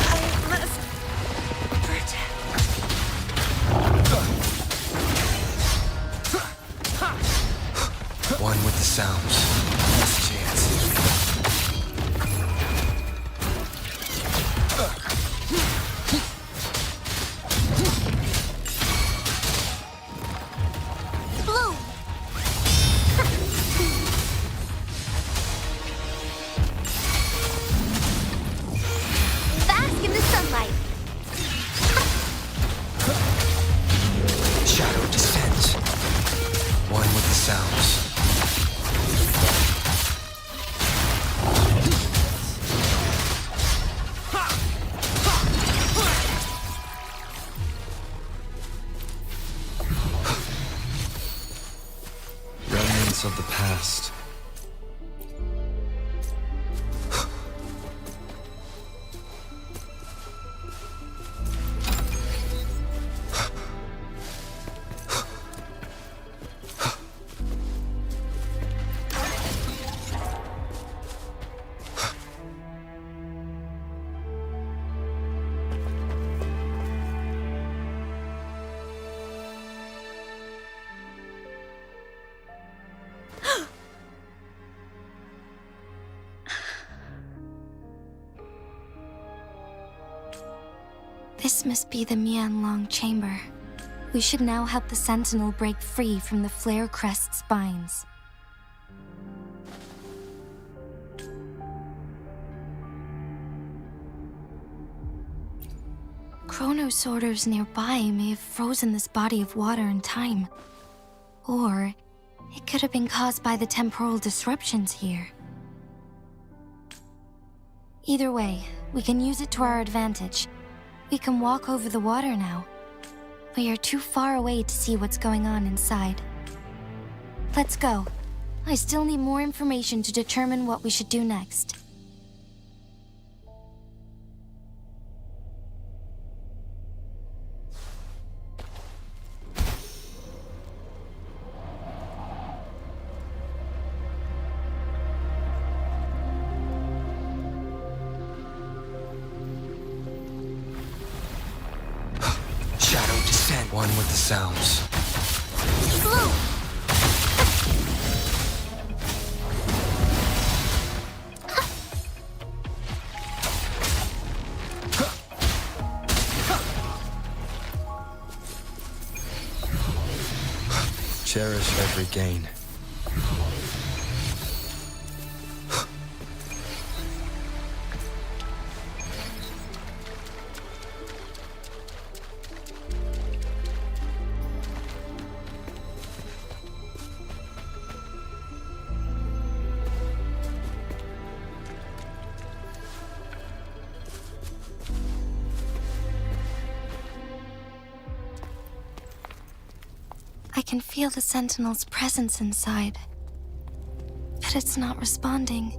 I must protect. One with the sounds. Last chance. Bloom. Bask in the sunlight. Shadow descends. One with the sounds. Remnants of the past. This must be the Mianlong chamber. We should now help the Sentinel break free from the Flare Crest's binds. Chronos orders nearby may have frozen this body of water in time. Or it could have been caused by the temporal disruptions here. Either way, we can use it to our advantage. We can walk over the water now. We are too far away to see what's going on inside. Let's go. I still need more information to determine what we should do next. Shadow descent. One with the sounds. Bloom. Cherish every gain. I can feel the Sentinel's presence inside, but it's not responding.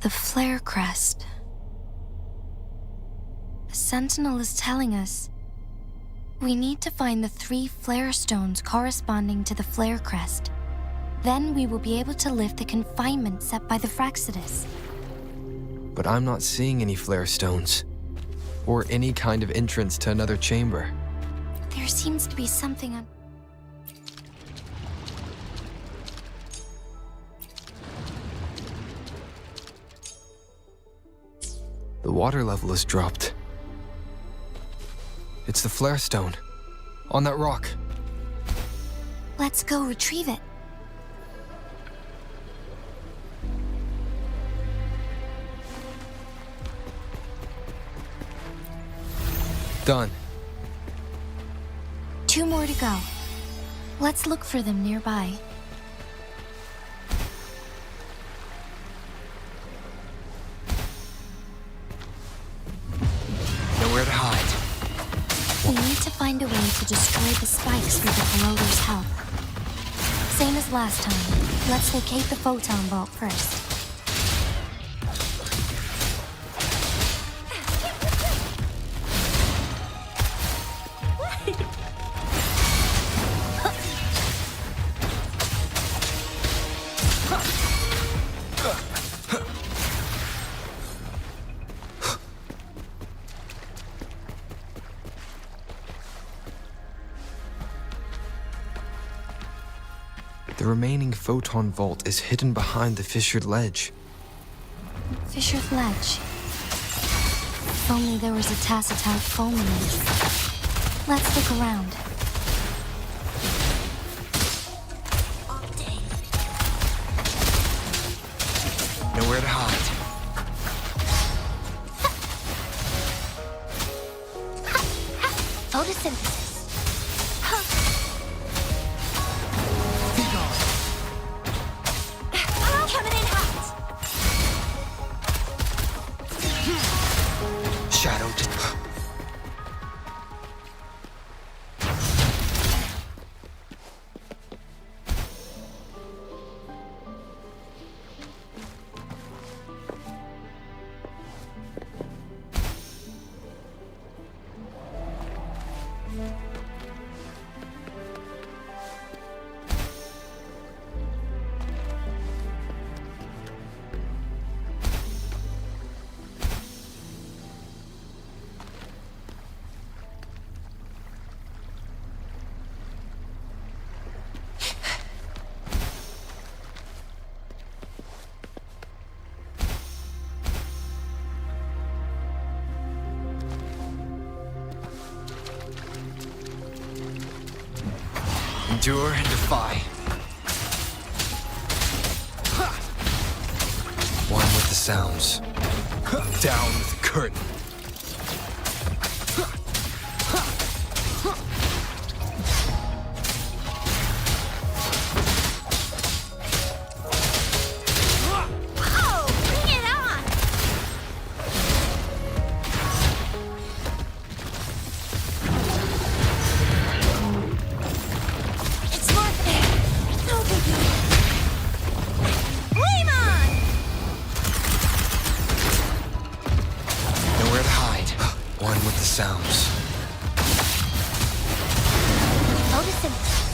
The flare crest. The Sentinel is telling us we need to find the 3 flare stones corresponding to the flare crest. Then we will be able to lift the confinement set by the Fraxidus. But I'm not seeing any flare stones, or any kind of entrance to another chamber. There seems to be something on... The water level has dropped. It's the flare stone, on that rock. Let's go retrieve it. Done. 2 more to go. Let's look for them nearby. Nowhere to hide. We need to find a way to destroy the spikes with the corroder's help. Same as last time. Let's locate the photon vault first. The remaining photon vault is hidden behind the fissured ledge. Fissured ledge. If only there was a tacitite fulminant. Let's look around. Nowhere to hide. Photosynthesis. Coming in hot. Shadow just... Endure and defy. One with the sounds. Down with the curtain. Oh, bring it on! It's worth it. No biggie. Flame on! Nowhere to hide. One with the sounds. Photosynthesis.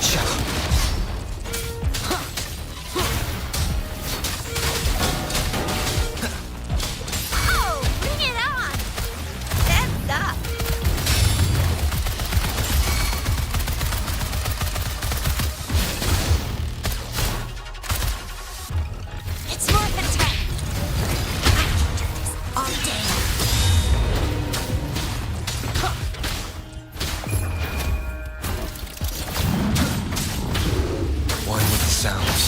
Shadow. Oh, bring it on! That's up. It's more than 10. I can do this all day. One with the sounds.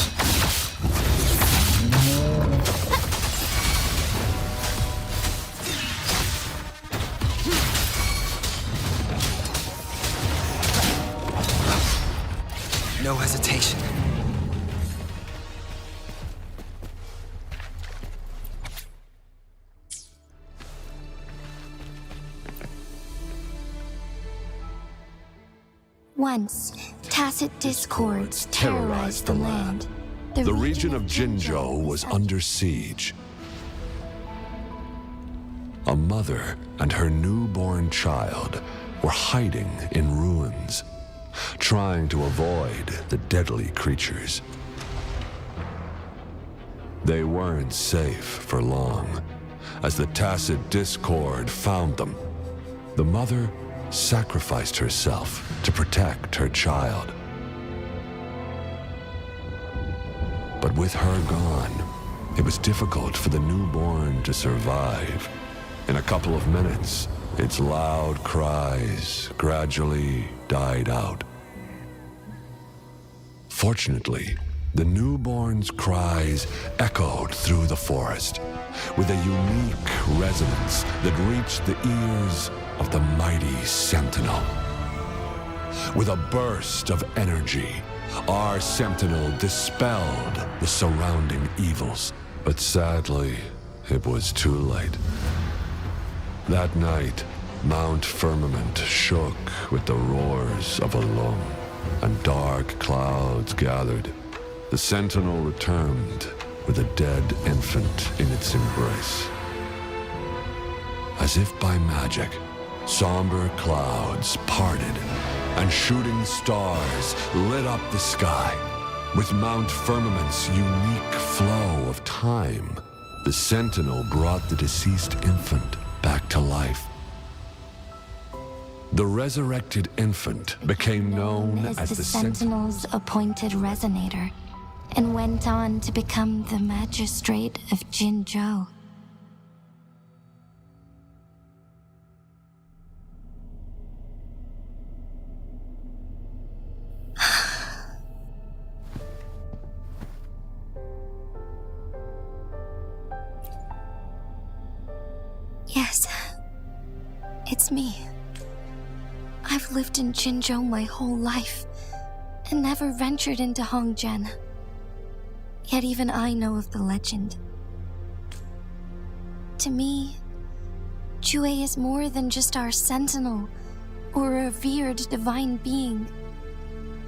No hesitation. Once, tacit discords terrorized the land. The region of Jinzhou was under siege. A mother and her newborn child were hiding in ruins, trying to avoid the deadly creatures. They weren't safe for long, as the tacit discord found them. The mother sacrificed herself to protect her child. But with her gone, it was difficult for the newborn to survive. In a couple of minutes, its loud cries gradually died out. Fortunately, the newborn's cries echoed through the forest with a unique resonance that reached the ears of the mighty Sentinel. With a burst of energy, our Sentinel dispelled the surrounding evils. But sadly, it was too late. That night, Mount Firmament shook with the roars of a lung, and dark clouds gathered. The Sentinel returned with a dead infant in its embrace. As if by magic, somber clouds parted, and shooting stars lit up the sky. With Mount Firmament's unique flow of time, the Sentinel brought the deceased infant back to life. The resurrected infant became known as the Sentinel's appointed resonator, and went on to become the magistrate of Jinzhou. Yes, it's me. I've lived in Jinzhou my whole life, and never ventured into Hongzhen. Yet even I know of the legend. To me, Jue is more than just our sentinel, or a revered divine being.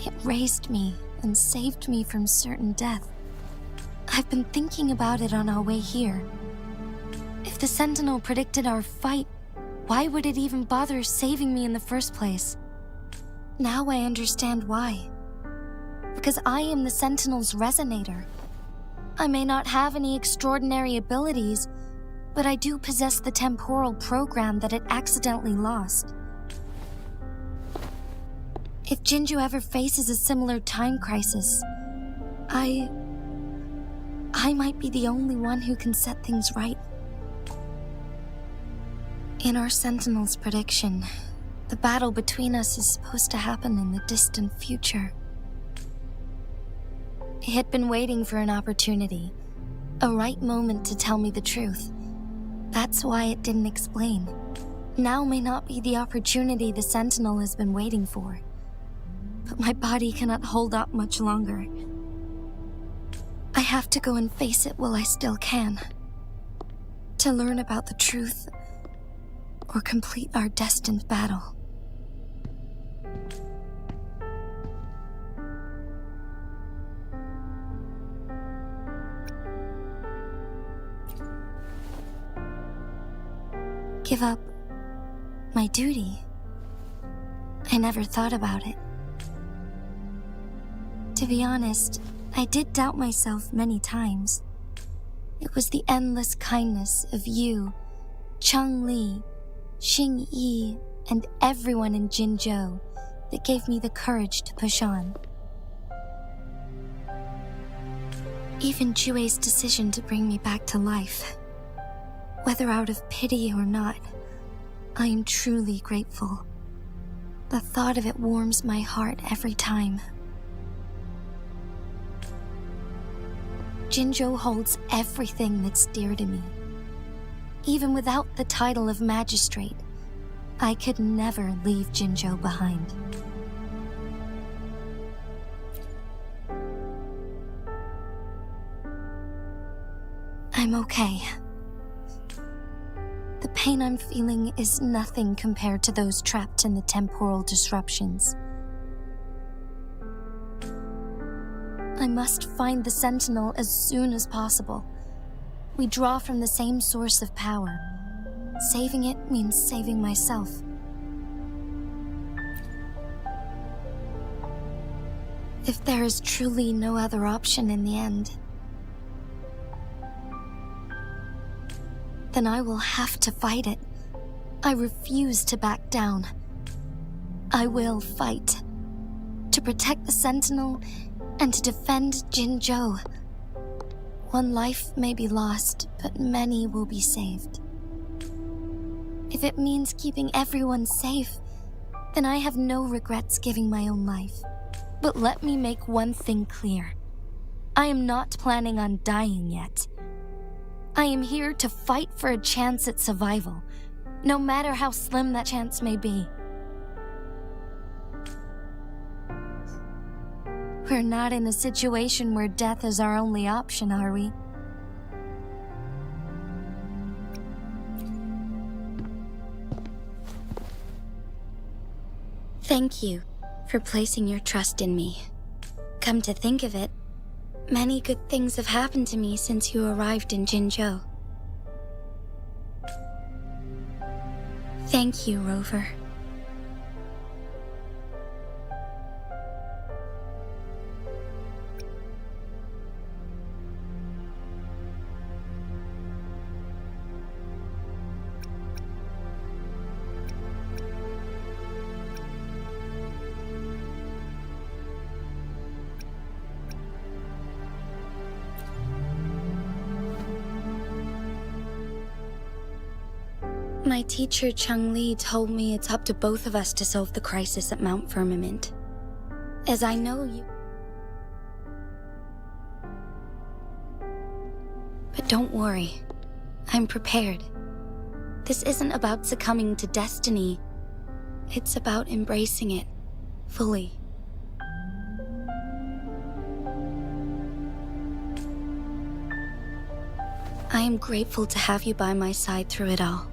It raised me and saved me from certain death. I've been thinking about it on our way here. If the Sentinel predicted our fight, why would it even bother saving me in the first place? Now I understand why. Because I am the Sentinel's resonator. I may not have any extraordinary abilities, but I do possess the temporal program that it accidentally lost. If Jinzhou ever faces a similar time crisis, I might be the only one who can set things right. In our Sentinel's prediction, the battle between us is supposed to happen in the distant future. It had been waiting for an opportunity, a right moment to tell me the truth. That's why it didn't explain. Now may not be the opportunity the Sentinel has been waiting for. But my body cannot hold up much longer. I have to go and face it while I still can. To learn about the truth, or complete our destined battle. Give up my duty? I never thought about it. To be honest, I did doubt myself many times. It was the endless kindness of you, Cheng Li, Xing Yi, and everyone in Jinzhou that gave me the courage to push on. Even Jue's decision to bring me back to life, whether out of pity or not, I am truly grateful. The thought of it warms my heart every time. Jinzhou holds everything that's dear to me. Even without the title of magistrate, I could never leave Jinzhou behind. I'm okay. The pain I'm feeling is nothing compared to those trapped in the temporal disruptions. must find the Sentinel as soon as possible. We draw from the same source of power. Saving it means saving myself. If there is truly no other option in the end, then I will have to fight it. I refuse to back down. I will fight. To protect the Sentinel and to defend Jinzhou. One life may be lost, but many will be saved. If it means keeping everyone safe, then I have no regrets giving my own life. But let me make one thing clear. I am not planning on dying yet. I am here to fight for a chance at survival, no matter how slim that chance may be. We're not in a situation where death is our only option, are we? Thank you for placing your trust in me. Come to think of it, many good things have happened to me since you arrived in Jinzhou. Thank you, Rover. My teacher Chung Li told me it's up to both of us to solve the crisis at Mount Firmament. As I know you... But don't worry, I'm prepared. This isn't about succumbing to destiny. It's about embracing it fully. I am grateful to have you by my side through it all.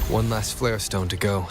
One last flare stone to go.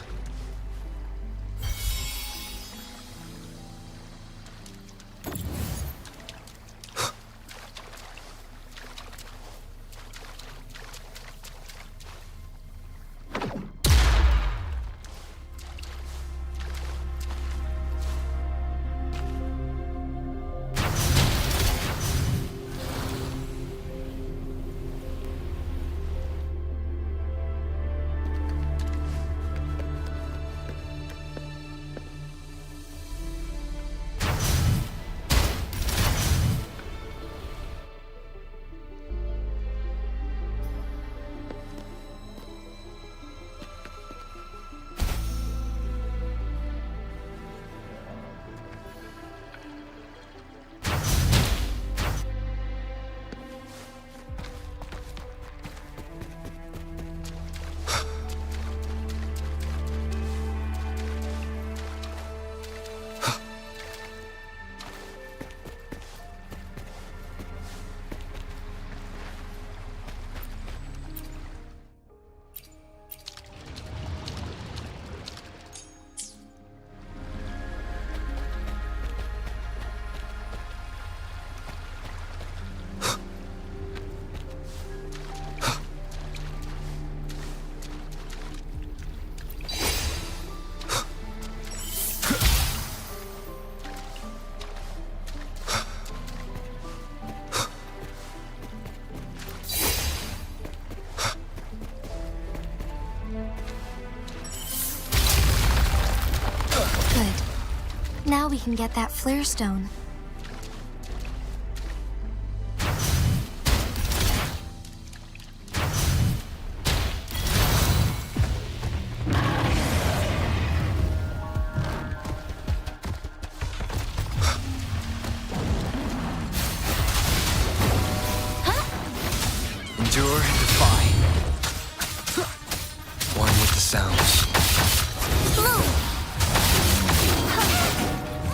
Good. Now we can get that flare stone. Endure and defy. One with the sounds.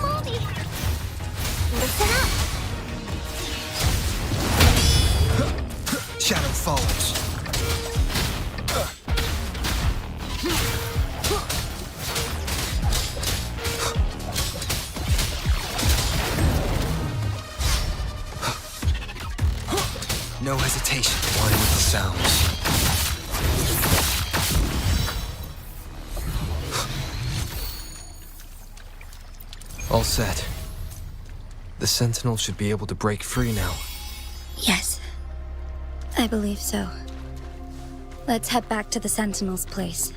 Moldy! Listen up! Shadow falls. No hesitation. One with the sounds. All set. The Sentinel should be able to break free now. Yes, I believe so. Let's head back to the Sentinel's place.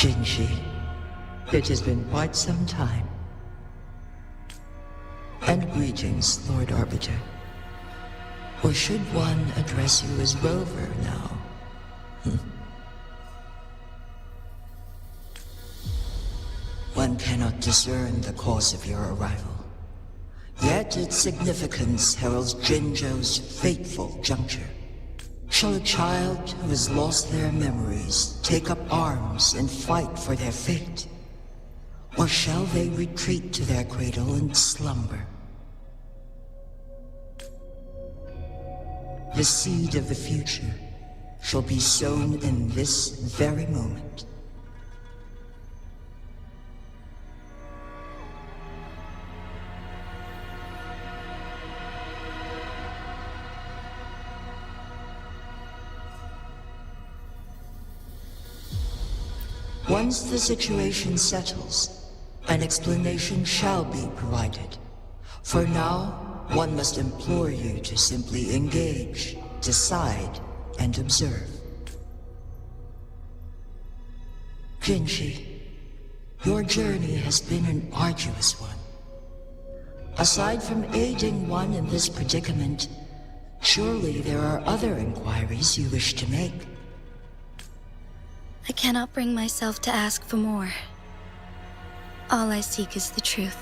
Jinshi, it has been quite some time. And greetings, Lord Arbiter. Or should one address you as Rover now? One cannot discern the cause of your arrival. Yet its significance heralds Jinzhou's fateful juncture. Shall a child who has lost their memories take up arms and fight for their fate? Or shall they retreat to their cradle and slumber? The seed of the future shall be sown in this very moment. Once the situation settles, an explanation shall be provided. For now, one must implore you to simply engage, decide, and observe. Jinshi, your journey has been an arduous one. Aside from aiding one in this predicament, surely there are other inquiries you wish to make. I cannot bring myself to ask for more. All I seek is the truth.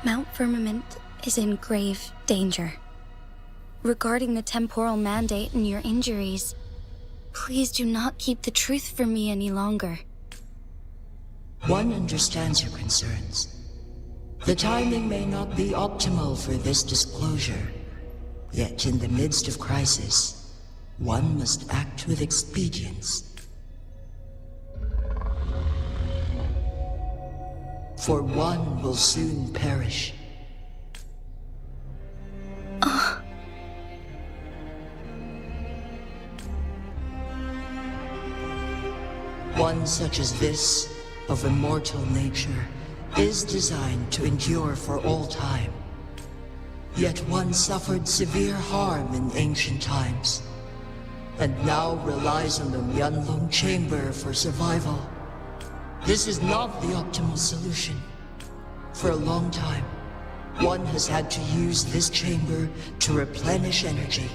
Mount Firmament is in grave danger. Regarding the temporal mandate and your injuries, please do not keep the truth from me any longer. One understands your concerns. The timing may not be optimal for this disclosure, yet in the midst of crisis, one must act with expedience. For one will soon perish. One such as this, of immortal nature, is designed to endure for all time. Yet one suffered severe harm in ancient times, and now relies on the Mianlong Chamber for survival. This is not the optimal solution. For a long time, one has had to use this chamber to replenish energy,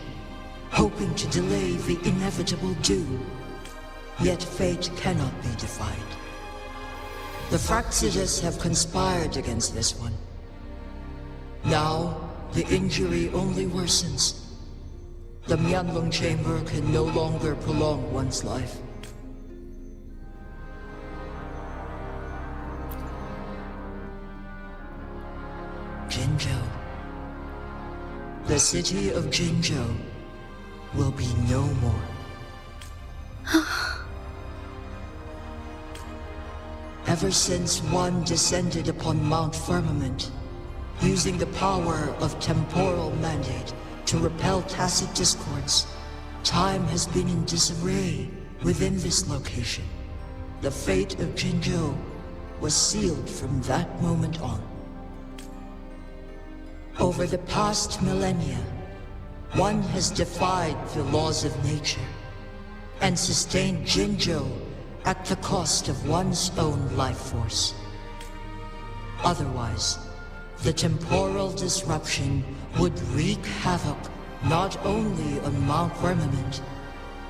hoping to delay the inevitable doom. Yet fate cannot be defied. The Fraxidus have conspired against this one. Now, the injury only worsens. The Mianlong Chamber can no longer prolong one's life. Jinzhou. The city of Jinzhou will be no more. Ever since one descended upon Mount Firmament, using the power of temporal mandate to repel tacit discords, time has been in disarray within this location. The fate of Jinzhou was sealed from that moment on. Over the past millennia, one has defied the laws of nature and sustained Jinzhou at the cost of one's own life force. Otherwise, the temporal disruption would wreak havoc not only on Mount Firmament,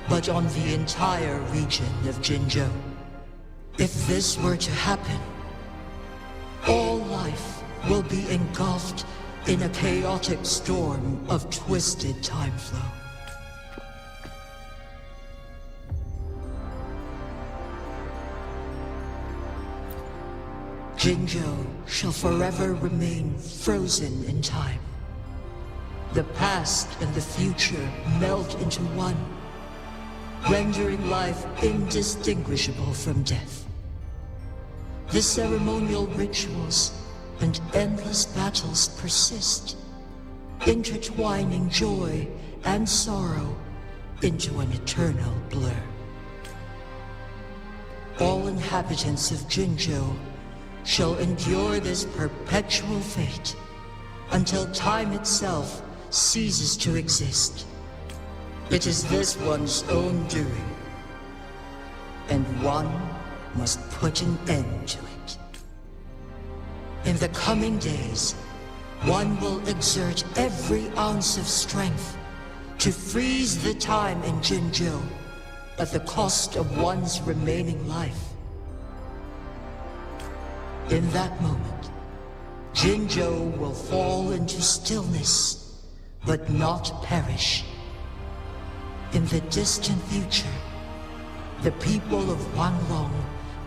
but on the entire region of Jinzhou. If this were to happen, all life will be engulfed in a chaotic storm of twisted time flow. Jinzhou shall forever remain frozen in time. The past and the future melt into one, rendering life indistinguishable from death. The ceremonial rituals and endless battles persist, intertwining joy and sorrow into an eternal blur. All inhabitants of Jinzhou shall endure this perpetual fate until time itself ceases to exist. It is this one's own doing, and one must put an end to it. In the coming days, one will exert every ounce of strength to freeze the time in Jinzhou at the cost of one's remaining life. In that moment, Jinzhou will fall into stillness, but not perish. In the distant future, the people of Wanlong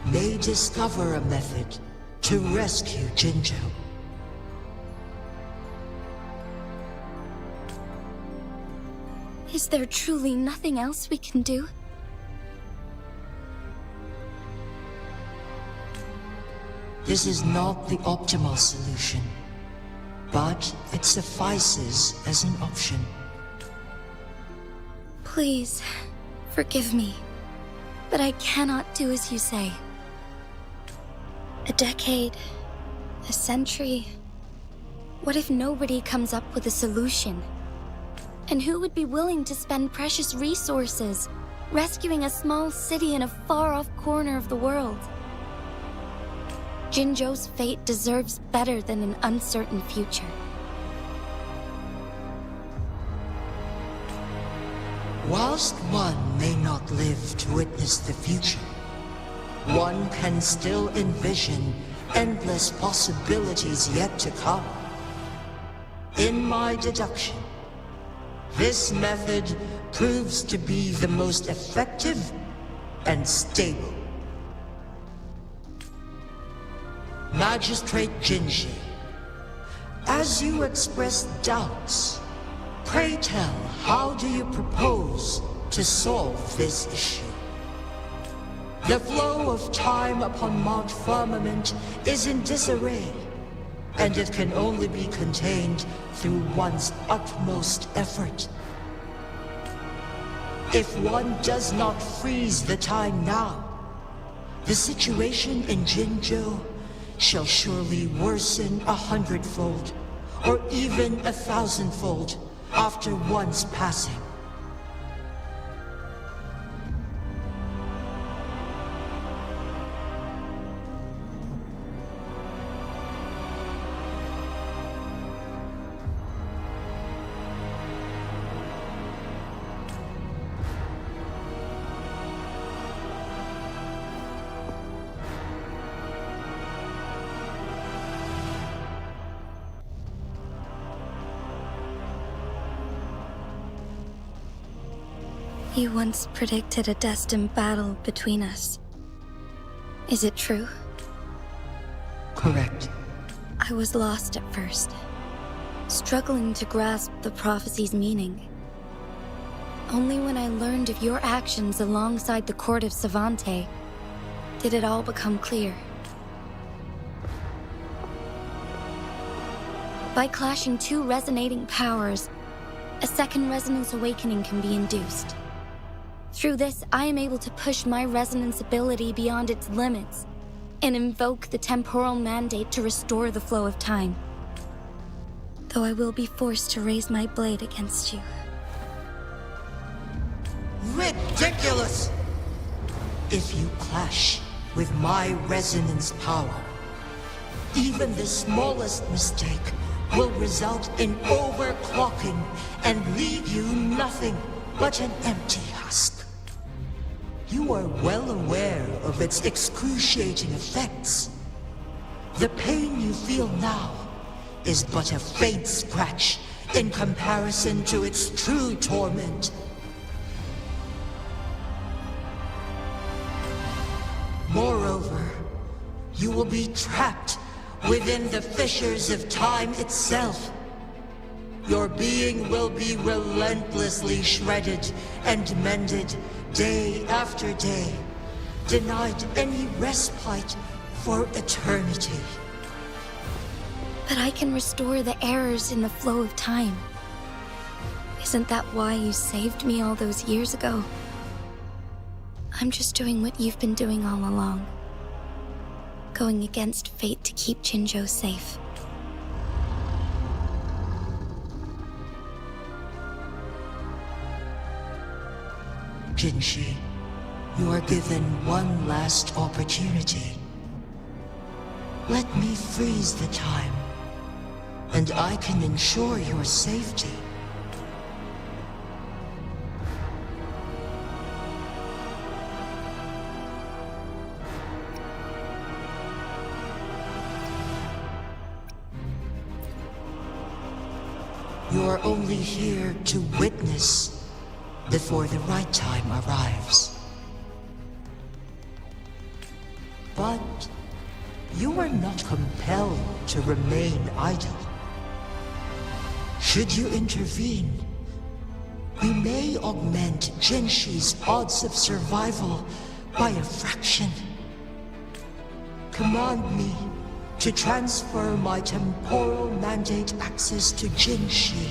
may discover a method to rescue Jinzhou. Is there truly nothing else we can do? This is not the optimal solution, but it suffices as an option. Please, forgive me, but I cannot do as you say. A decade, a century. What if nobody comes up with a solution? And who would be willing to spend precious resources rescuing a small city in a far-off corner of the world? Jinzhou's fate deserves better than an uncertain future. Whilst one may not live to witness the future, one can still envision endless possibilities yet to come. In my deduction, this method proves to be the most effective and stable. Magistrate Jinji, as you express doubts, pray tell, how do you propose to solve this issue? The flow of time upon Mount Firmament is in disarray, and it can only be contained through one's utmost effort. If one does not freeze the time now, the situation in Jinzhou shall surely worsen 100-fold, or even 1,000-fold after once passing. You once predicted a destined battle between us. Is it true? Correct. I was lost at first, struggling to grasp the prophecy's meaning. Only when I learned of your actions alongside the court of Savante did it all become clear. By clashing two resonating powers, a second resonance awakening can be induced. Through this, I am able to push my resonance ability beyond its limits and invoke the temporal mandate to restore the flow of time. Though I will be forced to raise my blade against you. Ridiculous! If you clash with my resonance power, even the smallest mistake will result in overclocking and leave you nothing but an empty husk. You are well aware of its excruciating effects. The pain you feel now is but a faint scratch in comparison to its true torment. Moreover, you will be trapped within the fissures of time itself. Your being will be relentlessly shredded and mended day after day, denied any respite for eternity. But I can restore the errors in the flow of time. Isn't that why you saved me all those years ago? I'm just doing what you've been doing all along. Going against fate to keep Jinzhou safe. Jinshi, you are given one last opportunity. Let me freeze the time, and I can ensure your safety. You are only here to witness before the right time arrives. But you are not compelled to remain idle. Should you intervene, we may augment Jinshi's odds of survival by a fraction. Command me to transfer my temporal mandate access to Jinshi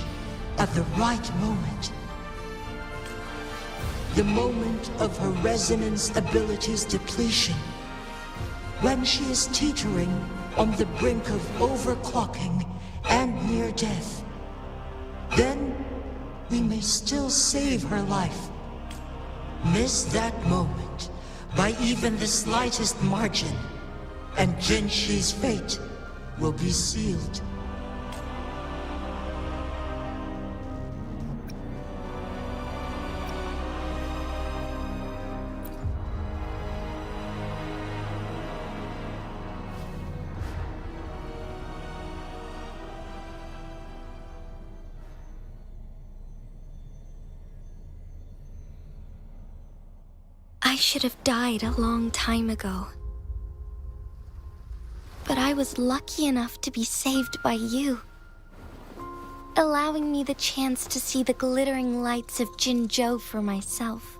at the right moment. The moment of her resonance ability's depletion, when she is teetering on the brink of overclocking and near death. Then we may still save her life. Miss that moment by even the slightest margin, and Jinshi's fate will be sealed. I should have died a long time ago. But I was lucky enough to be saved by you, allowing me the chance to see the glittering lights of Jinzhou for myself.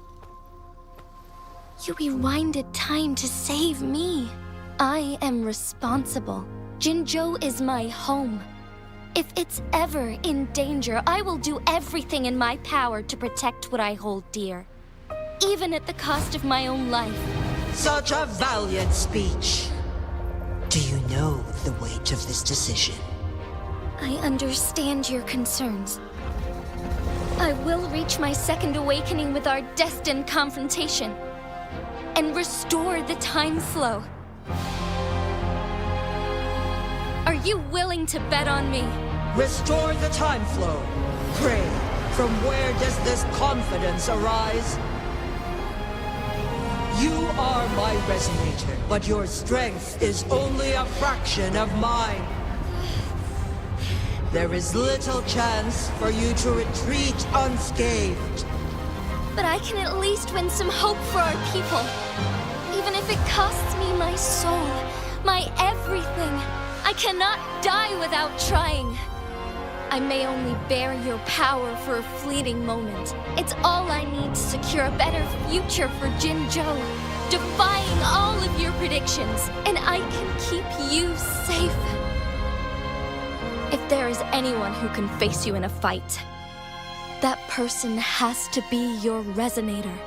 You rewinded time to save me. I am responsible. Jinzhou is my home. If it's ever in danger, I will do everything in my power to protect what I hold dear, even at the cost of my own life. Such a valiant speech. Do you know the weight of this decision? I understand your concerns. I will reach my second awakening with our destined confrontation and restore the time flow. Are you willing to bet on me? Restore the time flow. Pray, from where does this confidence arise? You are my resonator, but your strength is only a fraction of mine. There is little chance for you to retreat unscathed. But I can at least win some hope for our people. Even if it costs me my soul, my everything. I cannot die without trying. I may only bear your power for a fleeting moment. It's all I need to secure a better future for Jinzhou, defying all of your predictions, and I can keep you safe. If there is anyone who can face you in a fight, that person has to be your resonator.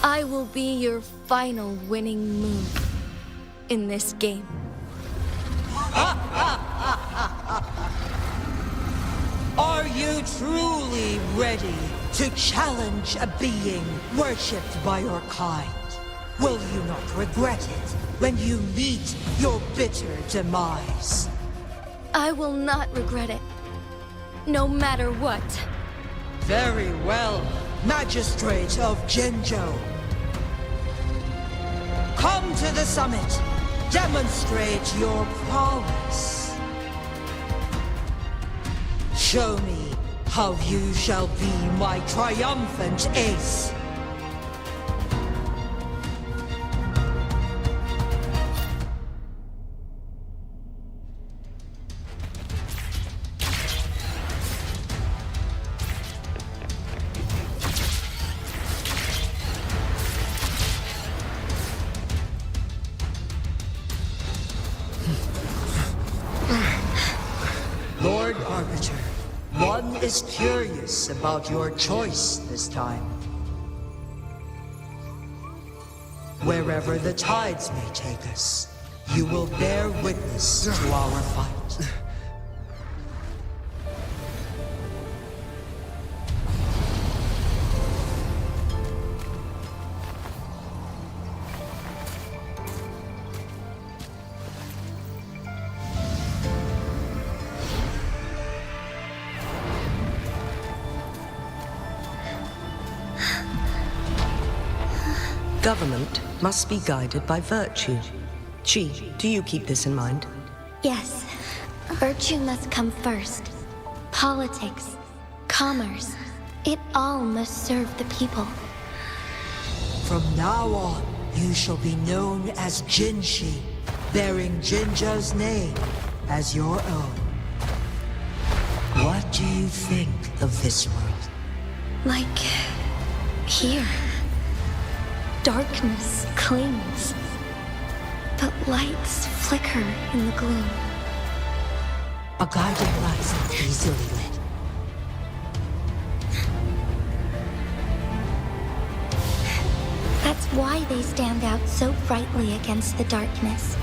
I will be your final winning move in this game. Are you truly ready to challenge a being worshipped by your kind? Will you not regret it when you meet your bitter demise? I will not regret it, no matter what. Very well, Magistrate of Jinzhou. Come to the summit. Demonstrate your prowess. Show me how you shall be my triumphant ace. Lord Arbiter, one is curious about your choice this time. Wherever the tides may take us, you will bear witness to our fight. Government must be guided by virtue. Chi, do you keep this in mind? Yes, virtue must come first. Politics, commerce, it all must serve the people. From now on, you shall be known as Jinshi, bearing Jinzhou's name as your own. What do you think of this world? Like here. Darkness clings, but lights flicker in the gloom. A guiding light is easily lit. That's why they stand out so brightly against the darkness.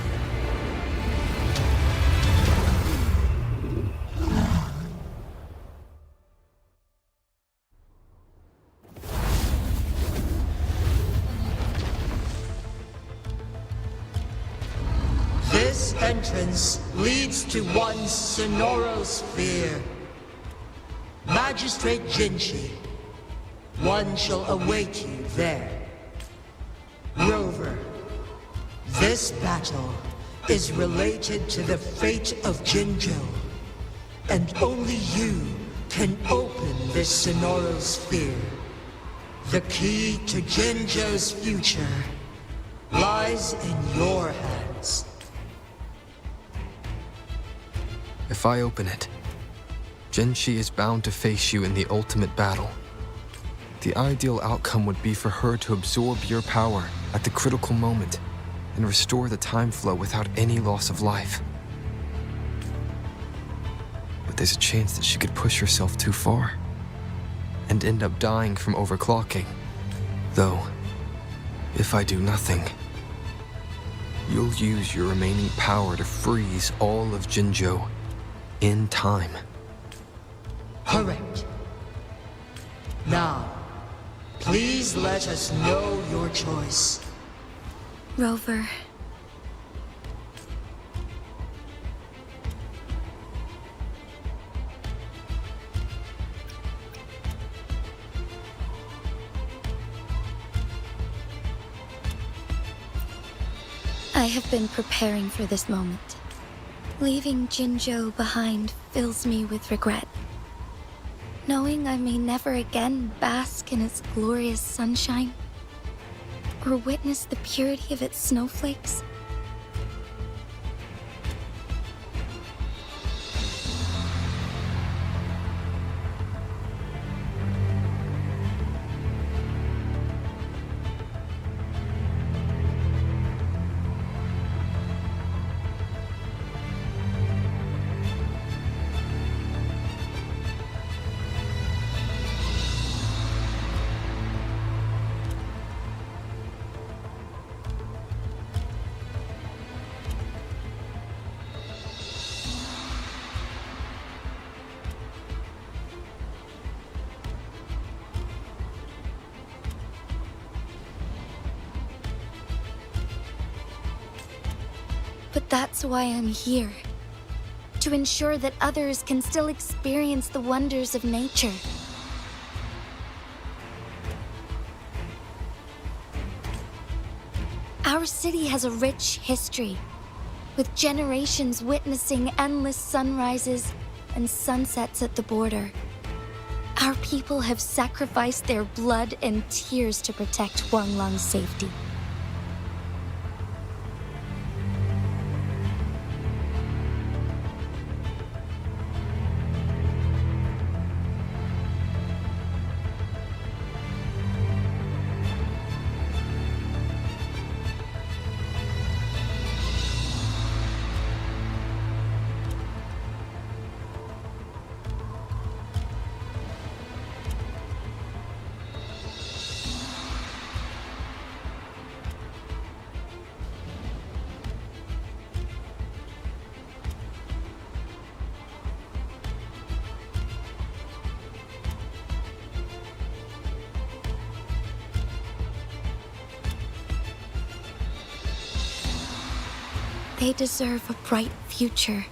This entrance leads to one sonorosphere. Magistrate Jinshi, one shall await you there. Rover, this battle is related to the fate of Jinzhou, and only you can open this sonorosphere. The key to Jinzhou's future lies in your hands. If I open it, Jinshi is bound to face you in the ultimate battle. The ideal outcome would be for her to absorb your power at the critical moment and restore the time flow without any loss of life. But there's a chance that she could push herself too far and end up dying from overclocking. Though, if I do nothing, you'll use your remaining power to freeze all of Jinzhou in time. Correct. Now, please let us know your choice. Rover. I have been preparing for this moment. Leaving Jinzhou behind fills me with regret. Knowing I may never again bask in its glorious sunshine, or witness the purity of its snowflakes. But that's why I'm here. To ensure that others can still experience the wonders of nature. Our city has a rich history, with generations witnessing endless sunrises and sunsets at the border. Our people have sacrificed their blood and tears to protect Huanglang's safety. They deserve a bright future.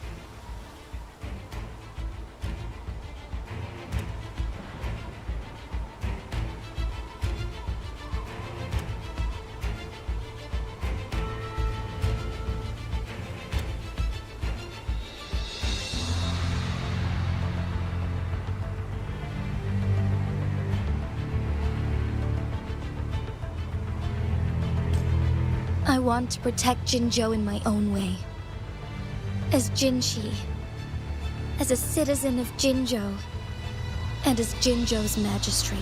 I want to protect Jinzhou in my own way. As Jinshi, as a citizen of Jinzhou, and as Jinzhou's magistrate.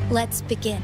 Let's begin.